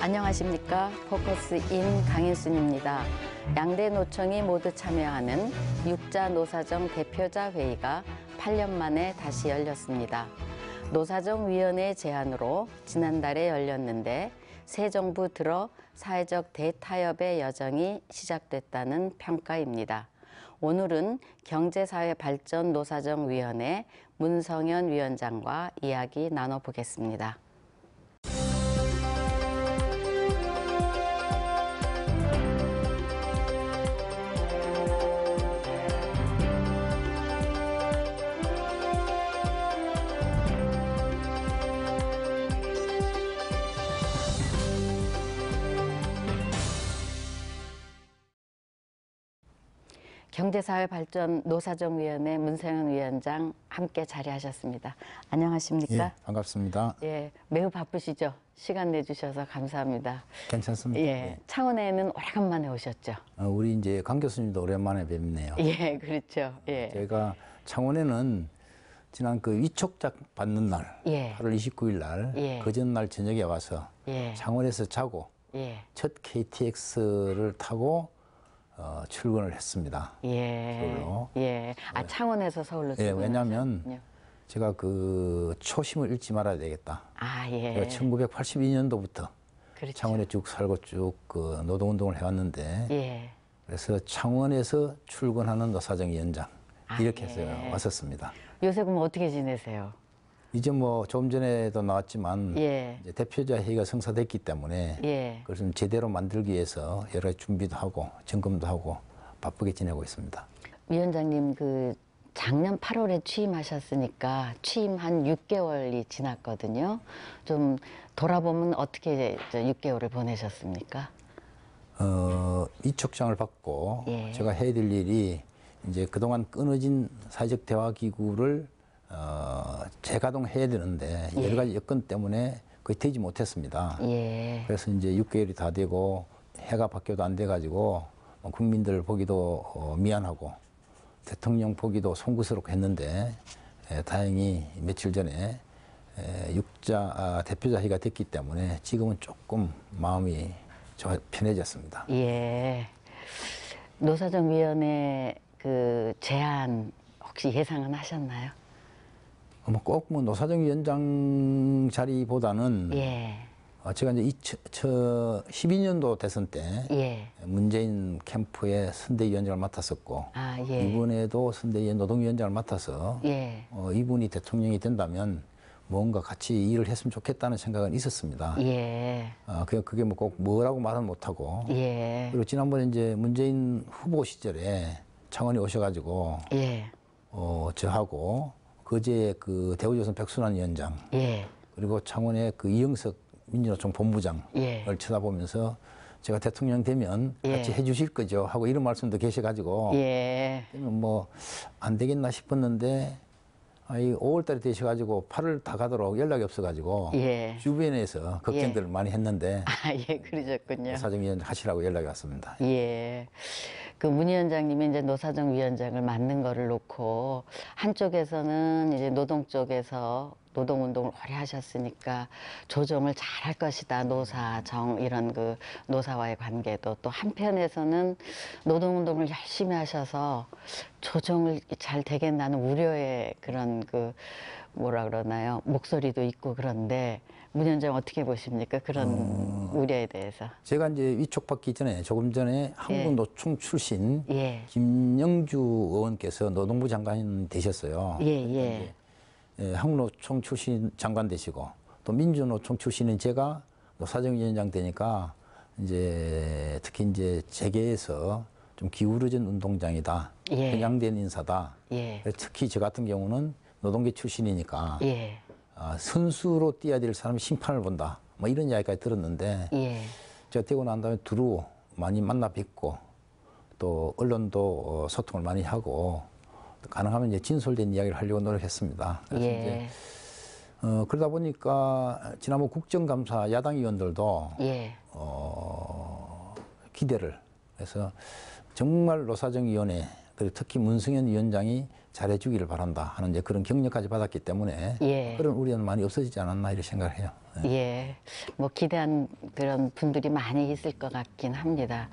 안녕하십니까. 포커스인 강인순입니다. 양대 노총이 모두 참여하는 육자 노사정 대표자 회의가 8년 만에 다시 열렸습니다. 노사정위원회 제안으로 지난달에 열렸는데 새 정부 들어 사회적 대타협의 여정이 시작됐다는 평가입니다. 오늘은 경제사회발전노사정위원회 문성현 위원장과 이야기 나눠보겠습니다. 경제사회발전 노사정위원회 문성현 위원장 함께 자리하셨습니다. 안녕하십니까? 예, 반갑습니다. 예, 매우 바쁘시죠? 시간 내주셔서 감사합니다. 괜찮습니다. 예, 창원에는 오래간만에 오셨죠? 우리 이제 강 교수님도 오랜만에 뵙네요. 예, 그렇죠. 예. 제가 창원에는 지난 그 위촉작 받는 날, 예. 8월 29일 날, 예. 그 전날 저녁에 와서 예. 창원에서 자고 예. 첫 KTX를 타고 출근을 했습니다. 예. 서울로. 예. 아, 창원에서 서울로 예, 왜냐하면 출근하셨군요. 제가 그 초심을 잃지 말아야 되겠다. 아, 예. 제가 1982년도부터 그렇죠. 창원에 쭉 살고 쭉 그 노동운동을 해왔는데 예. 그래서 창원에서 출근하는 노사정위원장 이렇게 예. 해서 왔었습니다. 요새 그럼 어떻게 지내세요? 이제 뭐 조금 전에도 나왔지만 예. 이제 대표자 회의가 성사됐기 때문에 예. 그걸 좀 제대로 만들기 위해서 여러 가지 준비도 하고 점검도 하고 바쁘게 지내고 있습니다. 위원장님 그 작년 8월에 취임하셨으니까 취임 한 6개월이 지났거든요. 좀 돌아보면 어떻게 6개월을 보내셨습니까? 위촉장을 받고 예. 제가 해야 될 일이 이제 그동안 끊어진 사회적 대화 기구를 재가동해야 되는데 예. 여러 가지 여건 때문에 거의 되지 못했습니다. 예. 그래서 이제 6개월이 다 되고 해가 바뀌어도 안 돼가지고 국민들 보기도 미안하고 대통령 보기도 송구스럽고 했는데 다행히 며칠 전에 육자 대표자 회의가 됐기 때문에 지금은 조금 마음이 좀 편해졌습니다. 예. 노사정위원회 그 제안 혹시 예상은 하셨나요? 꼭 뭐 노사정위원장 자리보다는 예. 제가 이제 12년도 대선 때 예. 문재인 캠프의 선대위원장을 맡았었고 아, 예. 이번에도 선대위원 노동위원장을 맡아서 예. 이분이 대통령이 된다면 뭔가 같이 일을 했으면 좋겠다는 생각은 있었습니다. 예. 그게 뭐 꼭 뭐라고 말은 못하고 예. 그리고 지난번에 이제 문재인 후보 시절에 창원에 오셔가지고 예. 저하고 그제 그 대우조선 백순환 위원장 예. 그리고 창원의 그 이영석 민주노총 본부장을 예. 쳐다보면서 제가 대통령 되면 예. 같이 해주실 거죠 하고 이런 말씀도 계셔가지고 예. 뭐 안 되겠나 싶었는데 5월달에 되셔가지고 8월 다 가도록 연락이 없어가지고 예. 주변에서 걱정들을 많이 했는데 아, 예, 그러셨군요. 노사정위원장 하시라고 연락이 왔습니다. 예. 그 문 위원장님이 이제 노사정위원장을 맡는 거를 놓고 한쪽에서는 이제 노동 쪽에서 노동운동을 오래 하셨으니까 조정을 잘 할 것이다. 노사정 이런 그 노사와의 관계도 또 한편에서는 노동운동을 열심히 하셔서 조정을 잘 되겠나는 우려의 그런 그 뭐라 그러나요? 목소리도 있고 그런데 문 위원장 어떻게 보십니까? 그런 우려에 대해서. 제가 이제 위촉받기 전에 조금 전에 한국노총 출신 예. 김영주 의원께서 노동부 장관 되셨어요. 예. 예, 한국노총 출신 장관 되시고 또 민주노총 출신인 제가 노사정위원장 되니까 이제 특히 이제 재계에서 좀 기울어진 운동장이다. 예. 편향된 인사다. 예. 특히 저 같은 경우는 노동계 출신이니까 예. 선수로 뛰어야 될 사람이 심판을 본다. 뭐 이런 이야기까지 들었는데 예. 제가 되고 난 다음에 두루 많이 만나 뵙고 또 언론도 소통을 많이 하고 가능하면 이제 진솔된 이야기를 하려고 노력했습니다. 그래서 예. 이제 그러다 보니까 지난번 국정감사 야당 의원들도 예. 기대를 해서 정말 노사정위원회 그리고 특히 문성현 위원장이 잘해주기를 바란다 하는 이제 그런 격려까지 받았기 때문에 예. 그런 우려는 많이 없어지지 않았나 이렇게 생각을 해요. 예, 뭐 기대한 그런 분들이 많이 있을 것 같긴 합니다.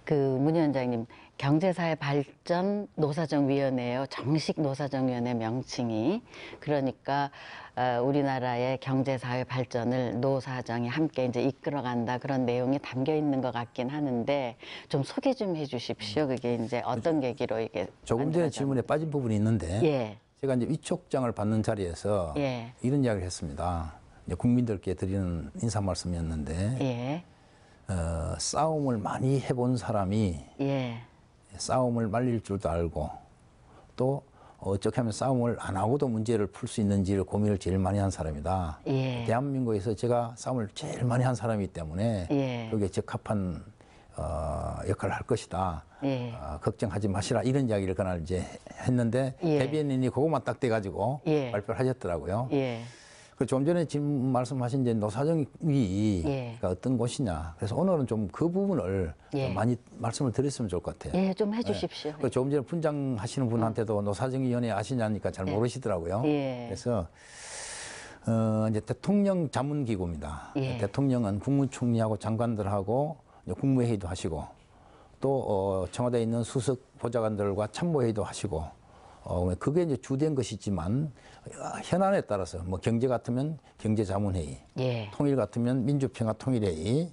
그 문 위원장님, 경제사회발전 노사정위원회예요. 정식 노사정위원회 명칭이. 그러니까 우리나라의 경제사회 발전을 노사정이 함께 이제 이끌어간다 그런 내용이 담겨 있는 것 같긴 하는데 좀 소개 좀 해주십시오. 그게 이제 어떤 계기로 이게 조금 전에 질문에 빠진 부분이 있는데 예, 제가 이제 위촉장을 받는 자리에서 예. 이런 이야기를 했습니다. 이제 국민들께 드리는 인사 말씀이었는데 예, 싸움을 많이 해본 사람이 예, 싸움을 말릴 줄도 알고 또 어떻게 하면 싸움을 안 하고도 문제를 풀 수 있는지를 고민을 제일 많이 한 사람이다. 예. 대한민국에서 제가 싸움을 제일 많이 한 사람이기 때문에 예. 여기에 적합한 역할을 할 것이다. 예. 걱정하지 마시라 이런 이야기를 그날 이제 했는데 예. 대변인이 그것만 딱 돼가지고 예. 발표를 하셨더라고요. 예. 그 좀 전에 지금 말씀하신 이제 노사정위가 예. 어떤 곳이냐. 그래서 오늘은 좀 그 부분을 예. 좀 많이 말씀을 드렸으면 좋을 것 같아요. 예, 좀 해주십시오. 그 조금 전에 분장하시는 분한테도 노사정위원회 아시냐니까 잘 모르시더라고요. 예. 그래서 이제 대통령 자문기구입니다. 예. 대통령은 국무총리하고 장관들하고 이제 국무회의도 하시고 또 청와대에 있는 수석 보좌관들과 참모회의도 하시고 그게 이제 주된 것이지만 현안에 따라서 뭐 경제 같으면 경제자문회의, 예. 통일 같으면 민주평화통일회의,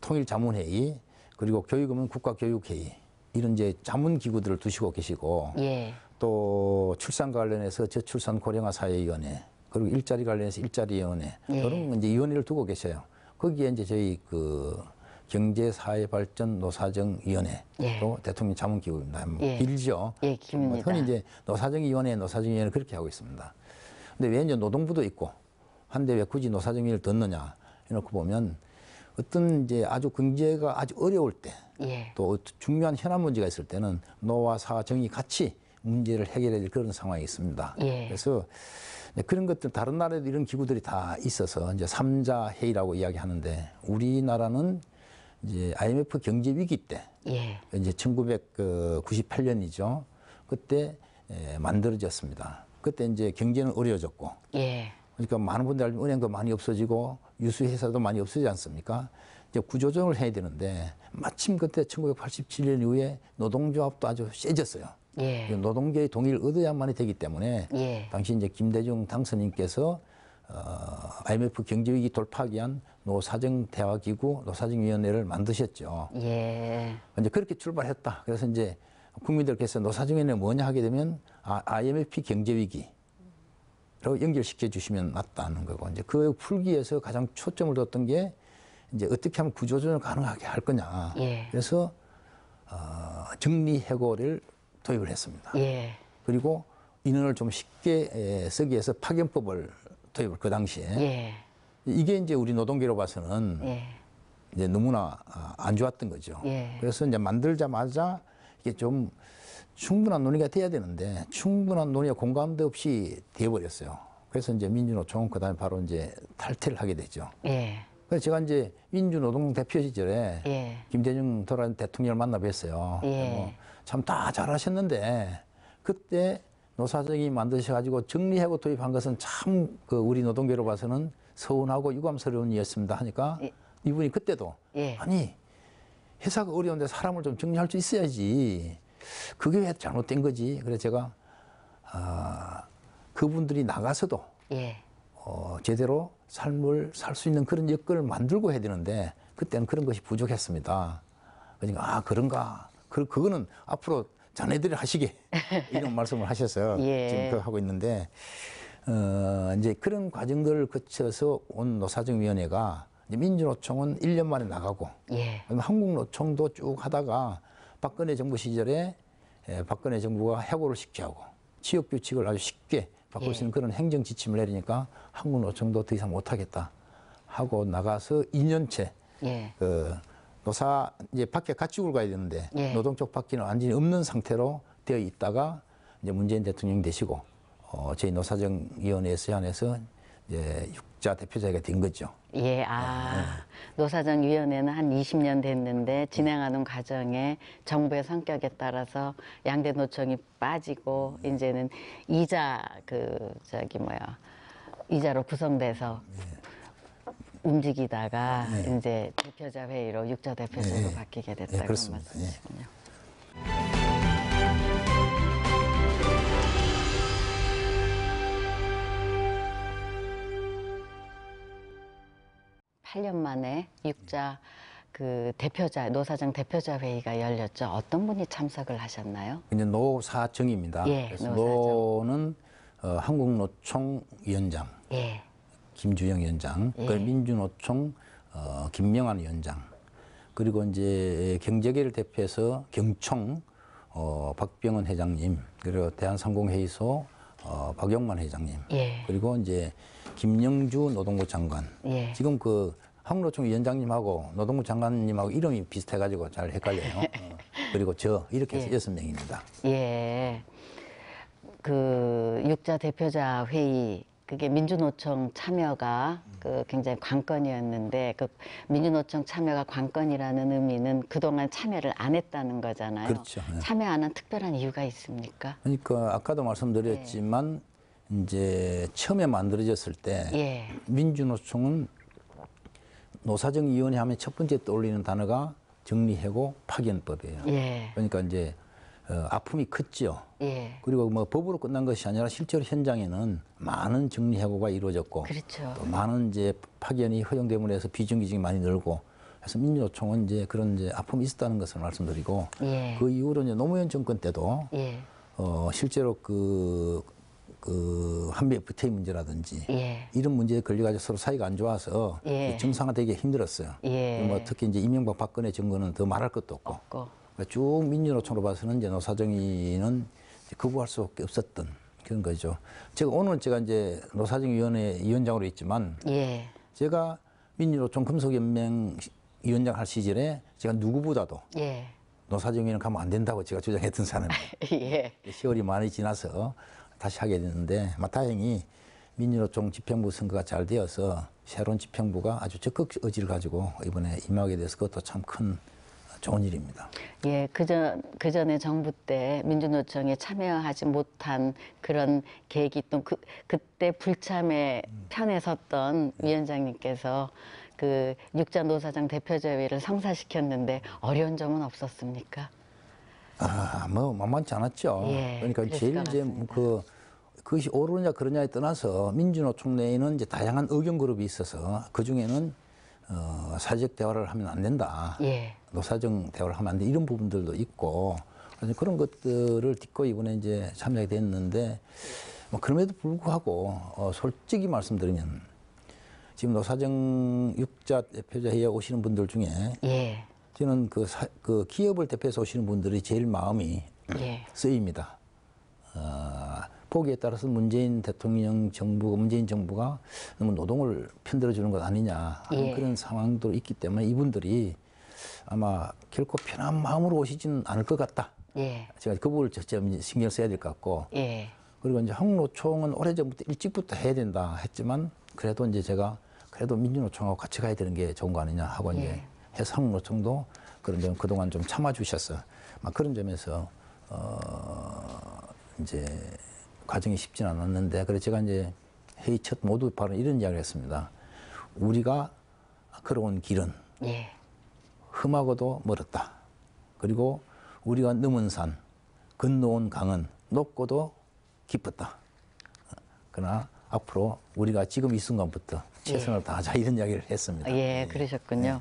통일자문회의, 그리고 교육은 국가교육회의 이런 이제 자문기구들을 두시고 계시고 예. 또 출산과 관련해서 저출산 고령화 사회위원회 그리고 일자리 관련해서 일자리위원회 예. 이런 이제 위원회를 두고 계셔요. 거기에 이제 저희 그 경제사회발전 노사정위원회 예. 또 대통령 자문기구입니다. 뭐 예. 길죠. 예, 깁니다. 흔히 이제 노사정위원회 그렇게 하고 있습니다. 근데 왜 이제 노동부도 있고 한데 왜 굳이 노사정위를 뒀느냐 이렇게 보면 어떤 이제 아주 경제가 아주 어려울 때 예. 또 중요한 현안 문제가 있을 때는 노와 사정이 같이 문제를 해결해야 될 그런 상황이 있습니다. 예. 그래서 그런 것들 다른 나라에도 이런 기구들이 다 있어서 이제 삼자 회의라고 이야기하는데 우리나라는 이제 IMF 경제 위기 때 예. 이제 1998년이죠. 그때 만들어졌습니다. 그때 이제 경제는 어려워졌고 예. 그러니까 많은 분들 알면 은행도 많이 없어지고 유수회사도 많이 없어지지 않습니까? 이제 구조조정을 해야 되는데 마침 그때 1987년 이후에 노동조합도 아주 세졌어요. 예. 노동계의 동의를 얻어야만이 되기 때문에 예. 당시 이제 김대중 당선인께서 IMF 경제위기 돌파하기 위한 노사정대화기구, 노사정위원회를 만드셨죠. 예. 이제 그렇게 출발했다. 그래서 이제 국민들께서 노사정위원회 뭐냐 하게 되면 IMF 경제위기로 연결시켜 주시면 맞다는 거고 이제 그 풀기 위해서 가장 초점을 뒀던 게 이제 어떻게 하면 구조조정을 가능하게 할 거냐. 예. 그래서 정리해고를 도입을 했습니다. 예. 그리고 인원을 좀 쉽게 쓰기 위해서 파견법을 도입을 그 당시에 예. 이게 이제 우리 노동계로 봐서는 예. 이제 너무나 안 좋았던 거죠. 예. 그래서 이제 만들자마자 이게 좀 충분한 논의가 돼야 되는데 충분한 논의와 공감대 없이 되어버렸어요. 그래서 이제 민주노총 그다음에 바로 이제 탈퇴를 하게 됐죠. 예. 그래서 제가 이제 민주노동 대표 시절에 예. 김대중 돌아가신 대통령을 만나 뵀어요. 예. 참 다 잘하셨는데 그때 노사정이 만드셔가지고 정리하고 도입한 것은 참 그 우리 노동계로 봐서는 서운하고 유감스러운 일이었습니다 하니까 예. 이분이 그때도 예. 아니 회사가 어려운데 사람을 좀 정리할 수 있어야지 그게 왜 잘못된 거지. 그래서 제가 그분들이 나가서도 예. 제대로 삶을 살 수 있는 그런 여건을 만들고 해야 되는데 그때는 그런 것이 부족했습니다. 그러니까 그런가. 그거는 앞으로 자네들이 하시게 이런 말씀을 하셔서 예. 지금 그거 하고 있는데 이제 그런 과정들을 거쳐서 온 노사정위원회가 이제 민주노총은 1년 만에 나가고 예. 한국노총도 쭉 하다가 박근혜 정부 시절에 박근혜 정부가 해고를 쉽게 하고 취업 규칙을 아주 쉽게 바꿀 수 있는 그런 행정 지침을 내리니까 한국노총도 더 이상 못하겠다 하고 나가서 2년째 예. 그 노사 이제 밖에 가축을 가야 되는데 예. 노동 쪽 바퀴는 완전히 없는 상태로 되어 있다가 이제 문재인 대통령이 되시고 저희 노사정위원회 서안에서 이제 육자 대표자가 된 거죠. 예, 노사정위원회는 한 20년 됐는데 진행하는 과정에 정부의 성격에 따라서 양대 노총이 빠지고 이제는 이자로 구성돼서 움직이다가 이제 대표자 회의로 육자 대표자로 바뀌게 됐다고 그렇습니다. 말씀이시군요. 8년 만에 육자 노사정 대표자 회의가 열렸죠. 어떤 분이 참석을 하셨나요? 이제 노사정입니다. 예, 그래서 노사정. 노는 한국노총 위원장 예, 김주영 위원장, 예. 그 민주노총 김명환 위원장, 그리고 이제 경제계를 대표해서 경총 박병원 회장님, 그리고 대한상공회의소 박용만 회장님, 예. 그리고 이제 김영주 노동부 장관. 예. 지금 그 한국노총 위원장님하고 노동부 장관님하고 이름이 비슷해가지고 잘 헷갈려요. 그리고 저 이렇게 해서 6명입니다. 예. 그 육자 대표자 회의 그게 민주노총 참여가 굉장히 관건이었는데 그 민주노총 참여가 관건이라는 의미는 그동안 참여를 안 했다는 거잖아요. 그렇죠. 네. 참여 안 한 특별한 이유가 있습니까? 그러니까 아까도 말씀드렸지만 이제 처음에 만들어졌을 때 예. 민주노총은 노사정위원회 하면 첫 번째 떠올리는 단어가 정리해고 파견법이에요. 예. 그러니까 이제 아픔이 컸죠. 예. 그리고 뭐 법으로 끝난 것이 아니라 실제로 현장에는 많은 정리해고가 이루어졌고 그렇죠. 또 많은 이제 파견이 허용됨으로 해서 비정규직이 많이 늘고 그래서 민주노총은 이제 그런 이제 아픔이 있었다는 것을 말씀드리고 예. 그 이후로 이제 노무현 정권 때도 예. 실제로 그 한미 FTA 문제라든지 예. 이런 문제에 걸려가지고 서로 사이가 안 좋아서 예. 정상화되기 힘들었어요. 예. 뭐 특히 이제 이명박 박근혜 정권은 더 말할 것도 없고 그러니까 쭉 민주노총으로 봐서는 이제 노사정위는 거부할 수밖에 없었던 그런 거죠. 제가 이제 노사정위원회 위원장으로 있지만 예. 제가 민주노총 금속연맹 위원장 할 시절에 제가 누구보다도 예. 노사정위는 가면 안 된다고 제가 주장했던 사람이에요. 예. 세월이 많이 지나서 다시 하게 됐는데 다행히 민주노총 집행부 선거가 잘 되어서 새로운 집행부가 아주 적극 의지를 가지고 이번에 임하게 돼서 그것도 참 큰 좋은 일입니다. 예, 그전에 정부 때 민주노총에 참여하지 못한 그런 계기 또 그때 불참의 편에 섰던 위원장님께서 그 육자 노사정 대표자회를 성사시켰는데 어려운 점은 없었습니까? 뭐 만만치 않았죠. 예, 그러니까 그랬을 제일 것 이제 같습니다. 그것이 옳으냐 그러냐에 떠나서 민주노총 내에는 이제 다양한 의견 그룹이 있어서 그 중에는 사회적 대화를 하면 안 된다. 예. 노사정 대화를 하면 안 돼. 이런 부분들도 있고 그래서 그런 것들을 딛고 이번에 이제 참여하게 됐는데 뭐 그럼에도 불구하고 솔직히 말씀드리면 지금 노사정 육자 대표자 회의에 오시는 분들 중에 예. 저는 그 기업을 대표해서 오시는 분들이 제일 마음이 예. 쓰입니다. 보기에 따라서 문재인 정부가 너무 노동을 편들어주는 것 아니냐 하는 예. 그런 상황도 있기 때문에 이분들이 아마 결코 편한 마음으로 오시지는 않을 것 같다. 예. 제가 그 부분을 신경 써야 될 것 같고 예. 그리고 이제 한국노총은 오래전부터 일찍부터 해야 된다 했지만 그래도 이제 제가 그래도 민주노총하고 같이 가야 되는 게 좋은 거 아니냐 하고 이제 해서 한국노총도 그런 점 그동안 좀 참아주셨어. 막 그런 점에서 이제 과정이 쉽진 않았는데 그래서 제가 이제 회의 첫 모두 바로 이런 이야기를 했습니다. 우리가 걸어온 길은 예. 험하고도 멀었다. 그리고 우리가 넘은 산, 건너온 강은 높고도 깊었다. 그러나 앞으로 우리가 지금 이 순간부터 최선을 다하자 이런 이야기를 했습니다. 예, 그러셨군요.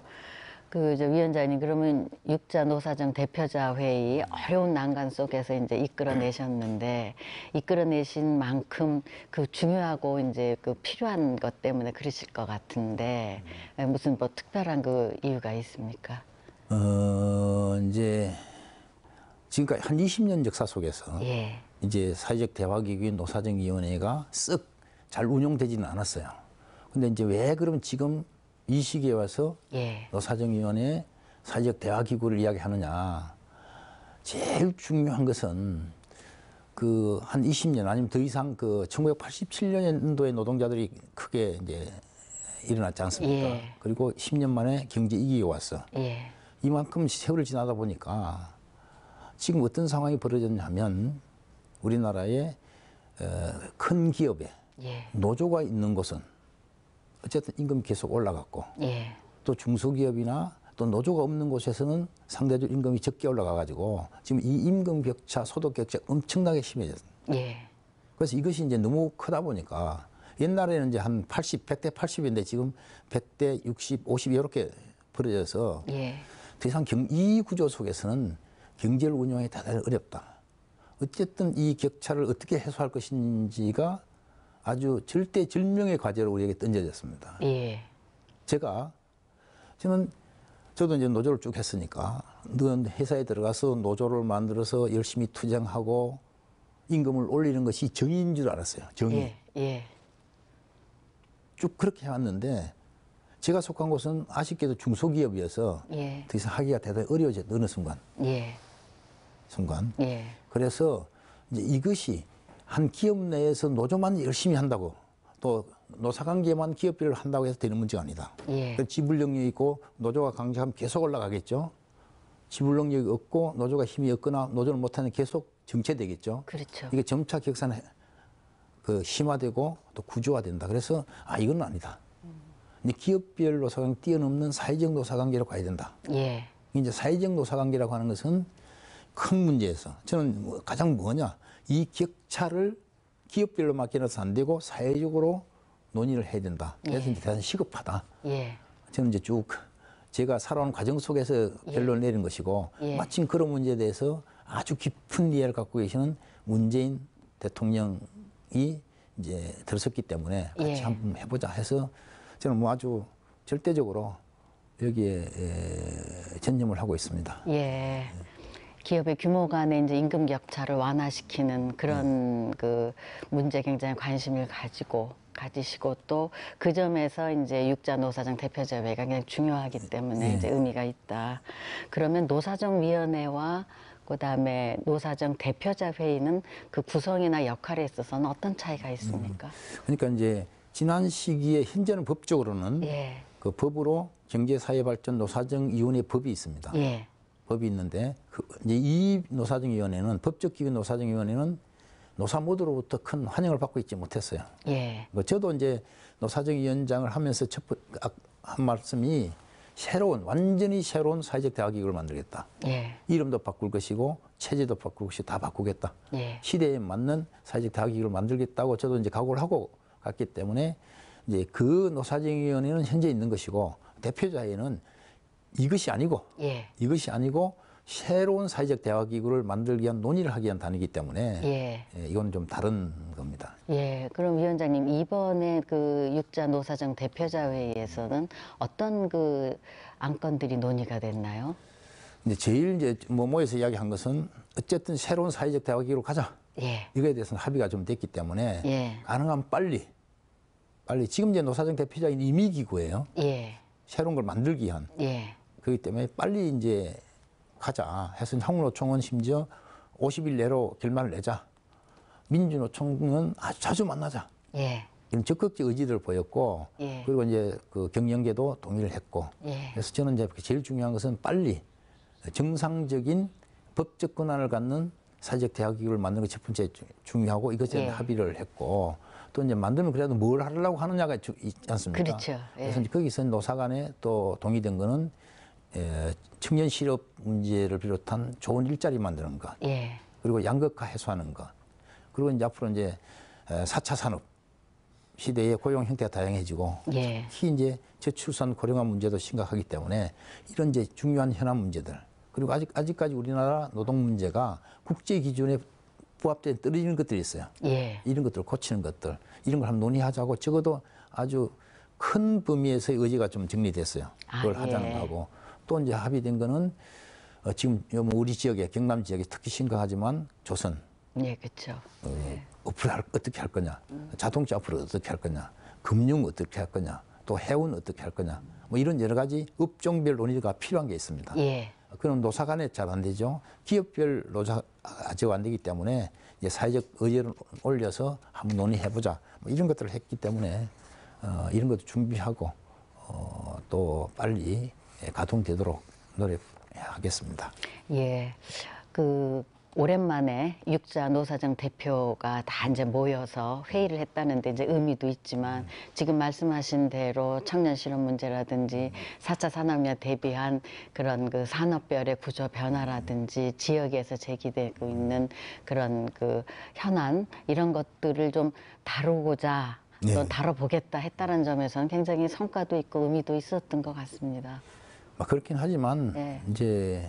저 위원장님 그러면 육자 노사정 대표자 회의 어려운 난관 속에서 이제 이끌어내셨는데 이끌어내신 만큼 그 중요하고 이제 그 필요한 것 때문에 그러실 것 같은데 무슨 뭐 특별한 그 이유가 있습니까? 이제 지금까지 한 20년 역사 속에서 예. 이제 사회적 대화기구인 노사정위원회가 쓱 잘 운영되지는 않았어요. 근데 이제 왜 그러면 지금 이 시기에 와서 예. 노사정위원회 사회적 대화기구를 이야기하느냐. 제일 중요한 것은 그 한 20년 아니면 더 이상 그 1987년도에 노동자들이 크게 이제 일어났지 않습니까? 예. 그리고 10년 만에 경제 위기가 왔어. 예. 이만큼 세월을 지나다 보니까 지금 어떤 상황이 벌어졌냐면 우리나라의 큰 기업에 예. 노조가 있는 곳은 어쨌든 임금이 계속 올라갔고 예. 또 중소기업이나 또 노조가 없는 곳에서는 상대적으로 임금이 적게 올라가 가지고 지금 이 임금 격차, 소득 격차 엄청나게 심해졌습니다. 예. 그래서 이것이 이제 너무 크다 보니까 옛날에는 이제 한 100대 80인데 지금 100대 60, 50 이렇게 벌어져서 예. 더 이상 이 구조 속에서는 경제를 운영하기 대단히 어렵다. 어쨌든 이 격차를 어떻게 해소할 것인지가 아주 절대절명의 과제로 우리에게 던져졌습니다. 예. 저도 이제 노조를 쭉 했으니까 너 회사에 들어가서 노조를 만들어서 열심히 투쟁하고 임금을 올리는 것이 정의인 줄 알았어요. 정의. 예. 예. 쭉 그렇게 해왔는데 제가 속한 곳은 아쉽게도 중소기업이어서 예. 더 이상 하기가 대단히 어려워졌다. 어느 순간. 예. 그래서 이제 이것이 한 기업 내에서 노조만 열심히 한다고 또 노사관계만 기업비를 한다고 해서 되는 문제가 아니다. 예. 지불 능력이 있고 노조가 강력하면 계속 올라가겠죠. 지불 능력이 없고 노조가 힘이 없거나 노조를 못하면 계속 정체되겠죠. 그렇죠. 이게 점차 격차는 심화되고 또 구조화된다. 그래서 이건 아니다. 이제 기업별 노사관계 뛰어넘는 사회적 노사관계로 가야 된다. 예. 이제 사회적 노사관계라고 하는 것은 큰 문제에서 저는 가장 이 격차를 기업별로 맡겨놔서 안 되고 사회적으로 논의를 해야 된다. 그래서 예. 이제 대단히 시급하다. 예. 저는 이제 쭉 제가 살아온 과정 속에서 결론을 내린 것이고 예. 마침 그런 문제에 대해서 아주 깊은 이해를 갖고 계시는 문재인 대통령이 이제 들었기 때문에 같이 예. 한번 해보자 해서 저는 아주 절대적으로 여기에 전념을 하고 있습니다. 예. 기업의 규모 간의 이제 임금 격차를 완화시키는 그런 그 문제 굉장히 관심을 가지시고 또 그 점에서 이제 육자 노사정 대표자회가 굉장히 중요하기 때문에 이제 의미가 있다. 그러면 노사정위원회와 그다음에 노사정 대표자 회의는 그 구성이나 역할에 있어서는 어떤 차이가 있습니까? 그러니까 이제 지난 시기에 현재는 법적으로는 예. 그 법으로 경제사회발전 노사정위원회 법이 있습니다. 예. 법이 있는데 이제 이 노사정위원회는 법적 기구 노사정위원회는 노사 모두로부터 큰 환영을 받고 있지 못했어요. 예. 저도 이제 노사정위원장을 하면서 한 말씀이 완전히 새로운 사회적 대화기구를 만들겠다. 예. 이름도 바꿀 것이고 체제도 바꿀 것이고 다 바꾸겠다. 예. 시대에 맞는 사회적 대화기구를 만들겠다고 저도 이제 각오를 하고 갔기 때문에 이제 그 노사정위원회는 현재 있는 것이고 대표자회는 이것이 아니고 새로운 사회적 대화기구를 만들기 위한 논의를 하기 위한 단위이기 때문에 이건 좀 다른 겁니다. 예, 그럼 위원장님 이번에 그 육자 노사정 대표자 회의에서는 어떤 그 안건들이 논의가 됐나요? 근데 제일 이제 모여서 이야기한 것은 어쨌든 새로운 사회적 대화기구로 가자. 예. 이거에 대해서는 합의가 좀 됐기 때문에 예. 가능하면 빨리 지금 이제 노사정 대표자인 임의기구예요. 예. 새로운 걸 만들기 위한. 예. 그렇기 때문에 빨리 이제 가자 해서 한국노총은 심지어 50일 내로 결말을 내자. 민주노총은 아주 자주 만나자. 예. 이런 적극적 의지를 보였고 예. 그리고 이제 그 경영계도 동의를 했고 예. 그래서 저는 이제 제일 중요한 것은 빨리 정상적인 법적 권한을 갖는 사회적 대화기구를 만드는 게 첫 번째 중요하고 이것에 예. 합의를 했고 또 이제 만들면 그래도 뭘 하려고 하느냐가 있지 않습니까? 그렇죠. 예. 그래서 이제 거기서 노사 간에 또 동의된 거는 청년 실업 문제를 비롯한 좋은 일자리 만드는 것, 예. 그리고 양극화 해소하는 것, 그리고 이제 앞으로 이제 4차 산업 시대의 고용 형태가 다양해지고 예. 특히 이제 저출산 고령화 문제도 심각하기 때문에 이런 이제 중요한 현안 문제들 그리고 아직까지 우리나라 노동 문제가 국제 기준에 부합된 떨어지는 것들이 있어요. 예. 이런 것들을 고치는 것들 이런 걸 한번 논의하자고 적어도 아주 큰 범위에서의 의지가 좀 정리됐어요. 그걸 하자는 거하고 또 이제 합의된 거는 지금 우리 지역에 경남 지역에 특히 심각하지만 조선 예, 그렇죠. 어떻게 할 거냐, 자동차 앞으로 어떻게 할 거냐, 금융 어떻게 할 거냐, 또 해운 어떻게 할 거냐, 뭐 이런 여러 가지 업종별 논의가 필요한 게 있습니다. 예. 그런 노사 간에 잘 안 되죠. 기업별 노사가 아직 안 되기 때문에 이제 사회적 의제를 올려서 한번 논의해보자. 뭐 이런 것들을 했기 때문에 이런 것도 준비하고 또 빨리 가동되도록 노력하겠습니다. 예. 그 오랜만에 육자 노사정 대표가 다 이제 모여서 회의를 했다는데 이제 의미도 있지만 지금 말씀하신 대로 청년 실업 문제라든지 4차 산업화 대비한 그런 그 산업별의 구조 변화라든지 지역에서 제기되고 있는 그런 그 현안 이런 것들을 좀 다루고자 네. 또 다뤄보겠다 했다는 점에서는 굉장히 성과도 있고 의미도 있었던 것 같습니다. 그렇긴 하지만 예. 이제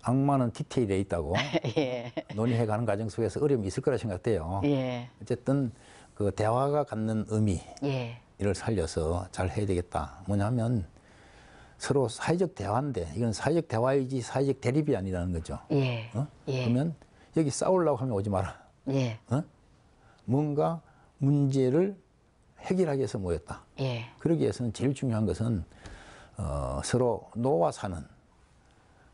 악마는 디테일에 있다고 예. 논의해가는 과정 속에서 어려움이 있을 거라 생각돼요. 예. 어쨌든 그 대화가 갖는 의미 예. 이를 살려서 잘 해야 되겠다. 뭐냐면 서로 사회적 대화인데 이건 사회적 대화이지 사회적 대립이 아니라는 거죠. 예. 예. 그러면 여기 싸우려고 하면 오지 마라. 예. 뭔가 문제를 해결하기 위해서 모였다. 예. 그러기 위해서는 제일 중요한 것은 서로 노와 사는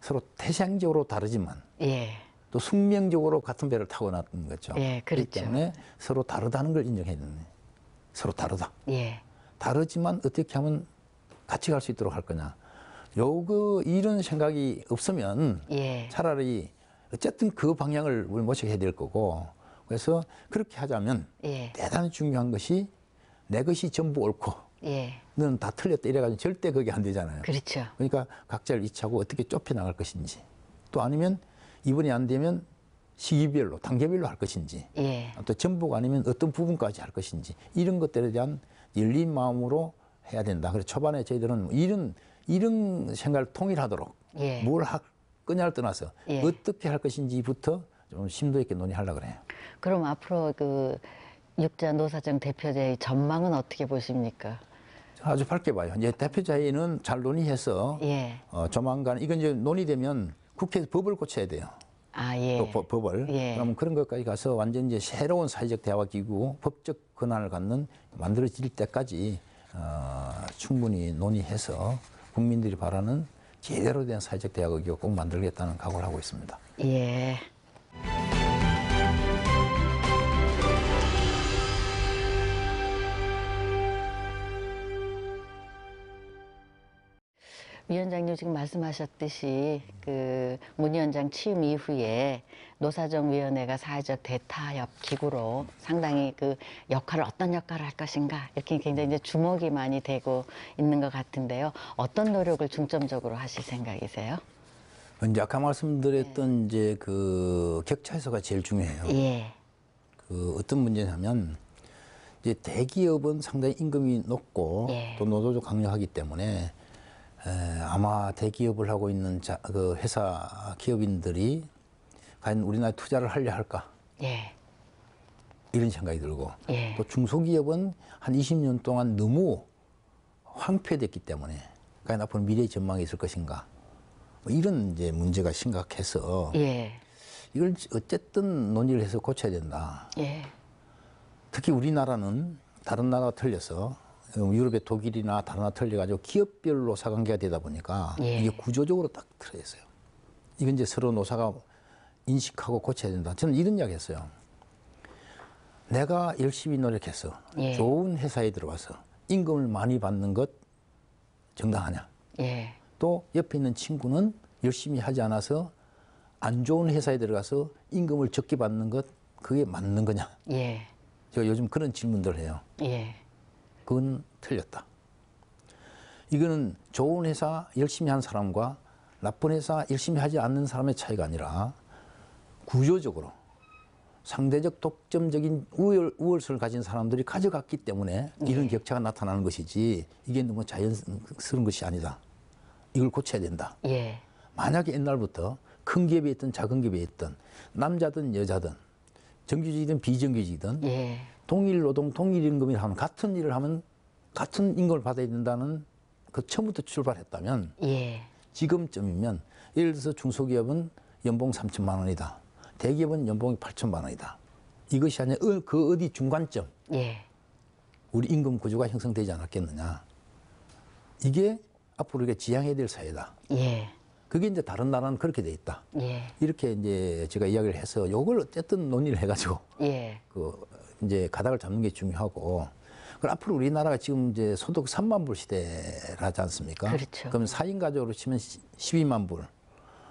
서로 태생적으로 다르지만 예. 또 숙명적으로 같은 배를 타고 났던 거죠. 예, 그렇죠. 그렇기 때문에 서로 다르다는 걸 인정해야 되네. 서로 다르다. 예. 다르지만 어떻게 하면 같이 갈 수 있도록 할 거냐. 이런 생각이 없으면 예. 차라리 어쨌든 그 방향을 우리 모색해야 될 거고 그래서 그렇게 하자면 예. 대단히 중요한 것이 내 것이 전부 옳고 예. 너는 다 틀렸다 이래가지고 절대 그게 안 되잖아요. 그렇죠. 그러니까 각자를 이차고 어떻게 좁혀 나갈 것인지 또 아니면 이번이 안 되면 시기별로 단계별로 할 것인지 예. 또 전부가 아니면 어떤 부분까지 할 것인지 이런 것들에 대한 열린 마음으로 해야 된다. 그래서 초반에 저희들은 이런 생각을 통일하도록 예. 뭘 할 거냐를 떠나서 예. 어떻게 할 것인지부터 좀 심도 있게 논의하려고 그래요. 그럼 앞으로 그 육자 노사정 대표제의 전망은 어떻게 보십니까? 아주 밝게 봐요. 이제 대표자회의는 잘 논의해서 예. 조만간 이건 이제 논의되면 국회에서 법을 고쳐야 돼요. 아, 예. 또 법을. 예. 그러면 그런 것까지 가서 완전 이제 새로운 사회적 대화 기구, 법적 권한을 갖는 만들어질 때까지 충분히 논의해서 국민들이 바라는 제대로 된 사회적 대화 기구가 꼭 만들겠다는 각오를 하고 있습니다. 예. 위원장님 지금 말씀하셨듯이 그 문 위원장 취임 이후에 노사정위원회가 사회적 대타협 기구로 상당히 그 어떤 역할을 할 것인가 이렇게 굉장히 이제 주목이 많이 되고 있는 것 같은데요. 어떤 노력을 중점적으로 하실 생각이세요? 이제 아까 말씀드렸던 이제 그 격차 해소가 제일 중요해요. 예. 그 어떤 문제냐면 이제 대기업은 상당히 임금이 높고 예. 또 노조도 강력하기 때문에 아마 대기업을 하고 있는 그 회사 기업인들이 과연 우리나라에 투자를 하려 할까 예. 이런 생각이 들고 예. 또 중소기업은 한 20년 동안 너무 황폐됐기 때문에 과연 앞으로 미래의 전망이 있을 것인가 뭐 이런 이제 문제가 심각해서 예. 이걸 어쨌든 논의를 해서 고쳐야 된다. 예. 특히 우리나라는 다른 나라와 틀려서 유럽의 독일이나 다른 나라 틀려가지고 기업별 노사관계가 되다 보니까 예. 이게 구조적으로 딱 틀어 있어요. 이건 이제 서로 노사가 인식하고 고쳐야 된다. 저는 이런 이야기 했어요. 내가 열심히 노력해서 예. 좋은 회사에 들어가서 임금을 많이 받는 것 정당하냐. 예. 또 옆에 있는 친구는 열심히 하지 않아서 안 좋은 회사에 들어가서 임금을 적게 받는 것 그게 맞는 거냐. 예. 제가 요즘 그런 질문들을 해요. 예. 그건 틀렸다. 이거는 좋은 회사 열심히 한 사람과 나쁜 회사 열심히 하지 않는 사람의 차이가 아니라 구조적으로 상대적 독점적인 우월성을 가진 사람들이 가져갔기 때문에 이런 격차가 나타나는 것이지 이게 너무 자연스러운 것이 아니다. 이걸 고쳐야 된다. 예. 만약에 옛날부터 큰 기업에 있든 작은 기업에 있든 남자든 여자든 정규직이든 비정규직이든 예. 동일 노동, 동일 임금을 하면 같은 일을 하면 같은 임금을 받아야 된다는 그 처음부터 출발했다면 예. 지금쯤이면 예를 들어서 중소기업은 연봉 3천만 원이다. 대기업은 연봉이 8천만 원이다. 이것이 아니라 그 어디 중간점 예. 우리 임금 구조가 형성되지 않았겠느냐. 이게 앞으로 우리가 지향해야 될 사회다. 예. 그게 이제 다른 나라는 그렇게 돼 있다. 예. 이렇게 이제 제가 이야기를 해서 요걸 어쨌든 논의를 해가지고 예. 그 이제 가닥을 잡는 게 중요하고. 그럼 앞으로 우리나라가 지금 이제 소득 3만 불 시대라지 않습니까? 그렇죠. 그럼 4인 가족으로 치면 12만 불,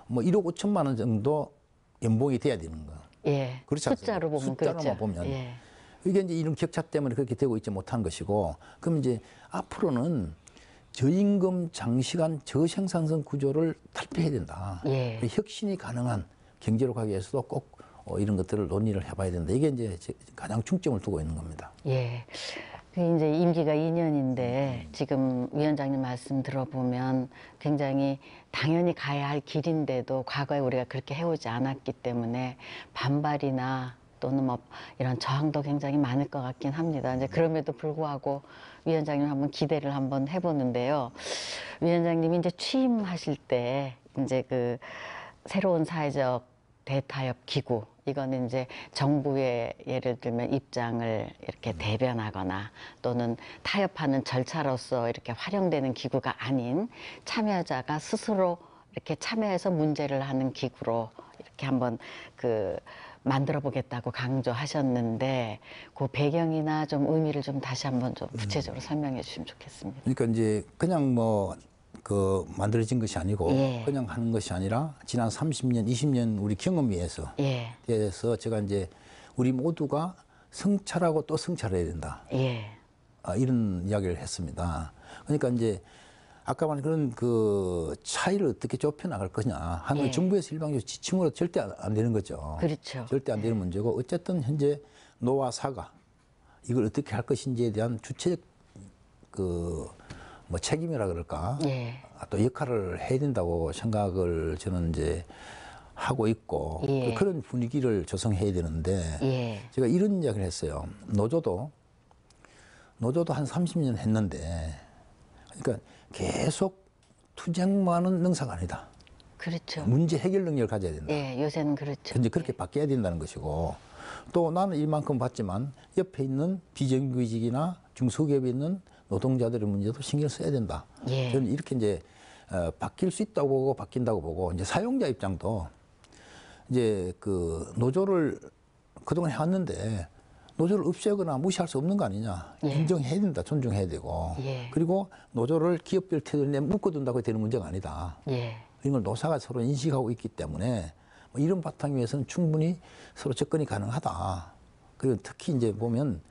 뭐 1억 5천만 원 정도 연봉이 돼야 되는 거. 예. 그렇지 않습니까? 숫자로 보면 숫자로만 그렇죠. 보면. 예. 이게 이제 이런 격차 때문에 그렇게 되고 있지 못한 것이고, 그럼 이제 앞으로는 저임금, 장시간, 저생산성 구조를 탈피해야 된다. 예. 혁신이 가능한 경제로 가기 위해서도 꼭 이런 것들을 논의를 해봐야 된다. 이게 이제 가장 중점을 두고 있는 겁니다. 예. 그 이제 임기가 2년인데 지금 위원장님 말씀 들어보면 굉장히 당연히 가야 할 길인데도 과거에 우리가 그렇게 해오지 않았기 때문에 반발이나 또는 뭐 이런 저항도 굉장히 많을 것 같긴 합니다. 이제 그럼에도 불구하고 위원장님 한번 기대를 한번 해보는데요. 위원장님이 이제 취임하실 때 이제 그 새로운 사회적 대타협 기구, 이거는 이제 정부의 예를 들면 입장을 이렇게 대변하거나 또는 타협하는 절차로서 이렇게 활용되는 기구가 아닌 참여자가 스스로 이렇게 참여해서 문제를 하는 기구로 이렇게 한번 그 만들어 보겠다고 강조하셨는데 그 배경이나 좀 의미를 좀 다시 한번 좀 구체적으로 설명해 주시면 좋겠습니다. 그러니까 이제 그냥 뭐 그 만들어진 것이 아니고 예. 그냥 하는 것이 아니라 지난 30년, 20년 우리 경험위에서 예. 대해서 제가 이제 우리 모두가 성찰하고 또 성찰해야 된다. 예. 이런 이야기를 했습니다. 그러니까 이제 아까 말한 그런 그 차이를 어떻게 좁혀 나갈 거냐 하는 예. 정부에서 일방적으로 지침으로 절대 안 되는 거죠. 그렇죠. 절대 안 되는 문제고 어쨌든 현재 노와 사가 이걸 어떻게 할 것인지에 대한 주체적 그 뭐 책임이라 그럴까 예. 또 역할을 해야 된다고 생각을 저는 이제 하고 있고 예. 그런 분위기를 조성해야 되는데 예. 제가 이런 이야기를 했어요. 노조도 한 30년 했는데 그러니까 계속 투쟁만은 능사가 아니다. 그렇죠. 문제 해결 능력을 가져야 된다. 예. 요새는 그렇죠. 이제 그렇게 바뀌어야 된다는 것이고 또 나는 이만큼 봤지만 옆에 있는 비정규직이나 중소기업에 있는 노동자들의 문제도 신경 써야 된다. 예. 저는 이렇게 이제 바뀔 수 있다고 보고 바뀐다고 보고 이제 사용자 입장도 이제 그 노조를 그동안 해왔는데 노조를 없애거나 무시할 수 없는 거 아니냐. 예. 인정해야 된다. 존중해야 되고. 예. 그리고 노조를 기업별 태도에 묶어둔다고 되는 문제가 아니다. 예. 이걸 노사가 서로 인식하고 있기 때문에 뭐 이런 바탕 위에서는 충분히 서로 접근이 가능하다. 그리고 특히 이제 보면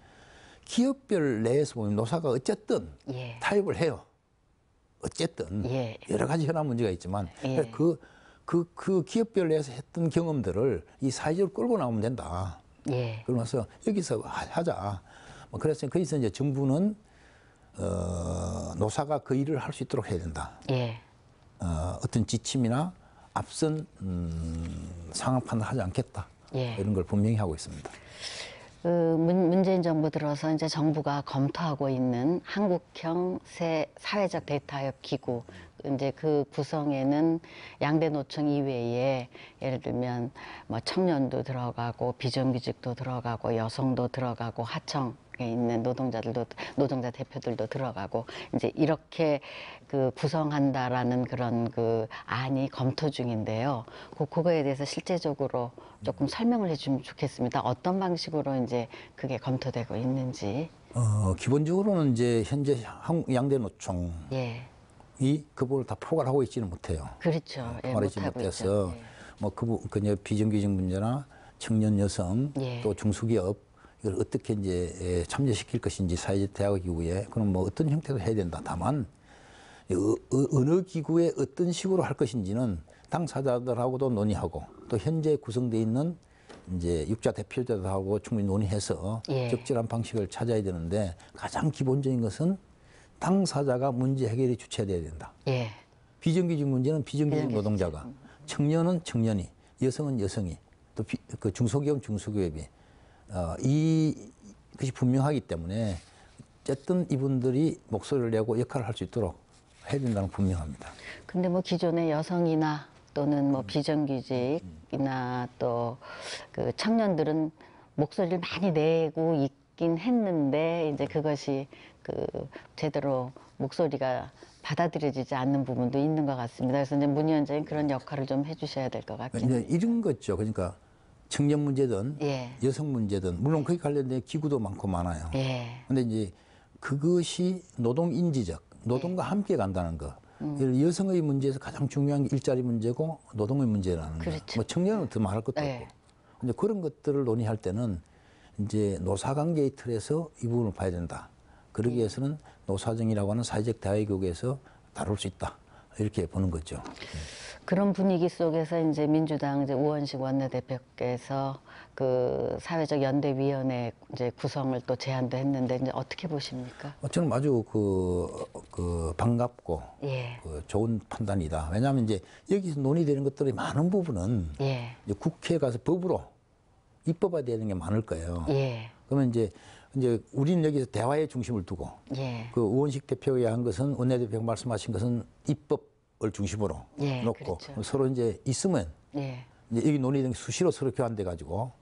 기업별 내에서 보면 노사가 어쨌든 예. 타협을 해요. 어쨌든 예. 여러 가지 현안 문제가 있지만 예. 그 기업별 내에서 했던 경험들을 이 사회적으로 끌고 나오면 된다. 예. 그러면서 여기서 하자. 뭐 그래서 거기서 이제 정부는 노사가 그 일을 할 수 있도록 해야 된다. 예. 어떤 지침이나 앞선 상황 판단하지 않겠다. 예. 이런 걸 분명히 하고 있습니다. 그 문재인 정부 들어서 이제 정부가 검토하고 있는 한국형 새 사회적 대타협 기구, 이제 그 구성에는 양대 노총 이외에 예를 들면 뭐 청년도 들어가고 비정규직도 들어가고 여성도 들어가고 하청 있는 노동자 대표들도 들어가고 이제 이렇게 그 구성한다라는 그런 그 안이 검토 중인데요. 그거에 대해서 실제적으로 조금 설명을 해주면 좋겠습니다. 어떤 방식으로 이제 그게 검토되고 있는지. 기본적으로는 이제 현재 양대 노총이 예, 그 부분을 다 포괄하고 있지는 못해요. 그렇죠. 예, 포괄하지 못하고 못해서 있죠. 뭐 그 비정규직 문제나 청년 여성 예. 또 중소기업 이걸 어떻게 이제 참여시킬 것인지 사회적 대화 기구에 그럼 뭐 어떤 형태로 해야 된다. 다만 어느 기구에 어떤 식으로 할 것인지는 당사자들하고도 논의하고 또 현재 구성되어 있는 이제 육자 대표자들하고 충분히 논의해서 예. 적절한 방식을 찾아야 되는데 가장 기본적인 것은 당사자가 문제 해결의 주체가 돼야 된다. 예, 비정규직 문제는 비정규직 노동자가, 청년은 청년이, 여성은 여성이, 또 그 중소기업은 중소기업이 이것이 분명하기 때문에 어쨌든 이분들이 목소리를 내고 역할을 할 수 있도록 해야 된다는 건 분명합니다. 근데 뭐 기존의 여성이나 또는 뭐 비정규직이나 또 그 청년들은 목소리를 많이 내고 있긴 했는데 이제 그것이 그 제대로 목소리가 받아들여지지 않는 부분도 있는 것 같습니다. 그래서 이제 문 위원장이 그런 역할을 좀 해주셔야 될 것 같긴 이제 해요. 이런 거죠. 그러니까 청년 문제든 예. 여성 문제든 물론 거기 관련된 기구도 많고 많아요. 예. 근데 이제 그것이 노동 인지적, 노동과 함께 간다는 거. 여성의 문제에서 가장 중요한 게 일자리 문제고 노동의 문제라는 거. 그렇죠. 뭐 청년은 더 말할 것도 네. 없고. 근데 그런 것들을 논의할 때는 이제 노사관계의 틀에서 이 부분을 봐야 된다. 그러기 위해서는 노사정이라고 하는 사회적 대화기구에서 다룰 수 있다. 이렇게 보는 거죠. 그런 분위기 속에서 이제 민주당 이제 우원식 원내대표께서 그 사회적 연대위원회 이제 구성을 또 제안도 했는데 이제 어떻게 보십니까? 저는 아주 그 반갑고 예. 그 좋은 판단이다. 왜냐하면 이제 여기서 논의되는 것들이 많은 부분은 예. 이제 국회에 가서 법으로 입법화 되는 게 많을 거예요. 예. 그러면 이제 우리는 여기서 대화의 중심을 두고 예. 그 우원식 대표가 한 것은 원내대표가 말씀하신 것은 입법을 중심으로 예, 놓고 그렇죠. 서로 이제 있으면 예. 이제 여기 논의된 게 수시로 서로 교환돼 가지고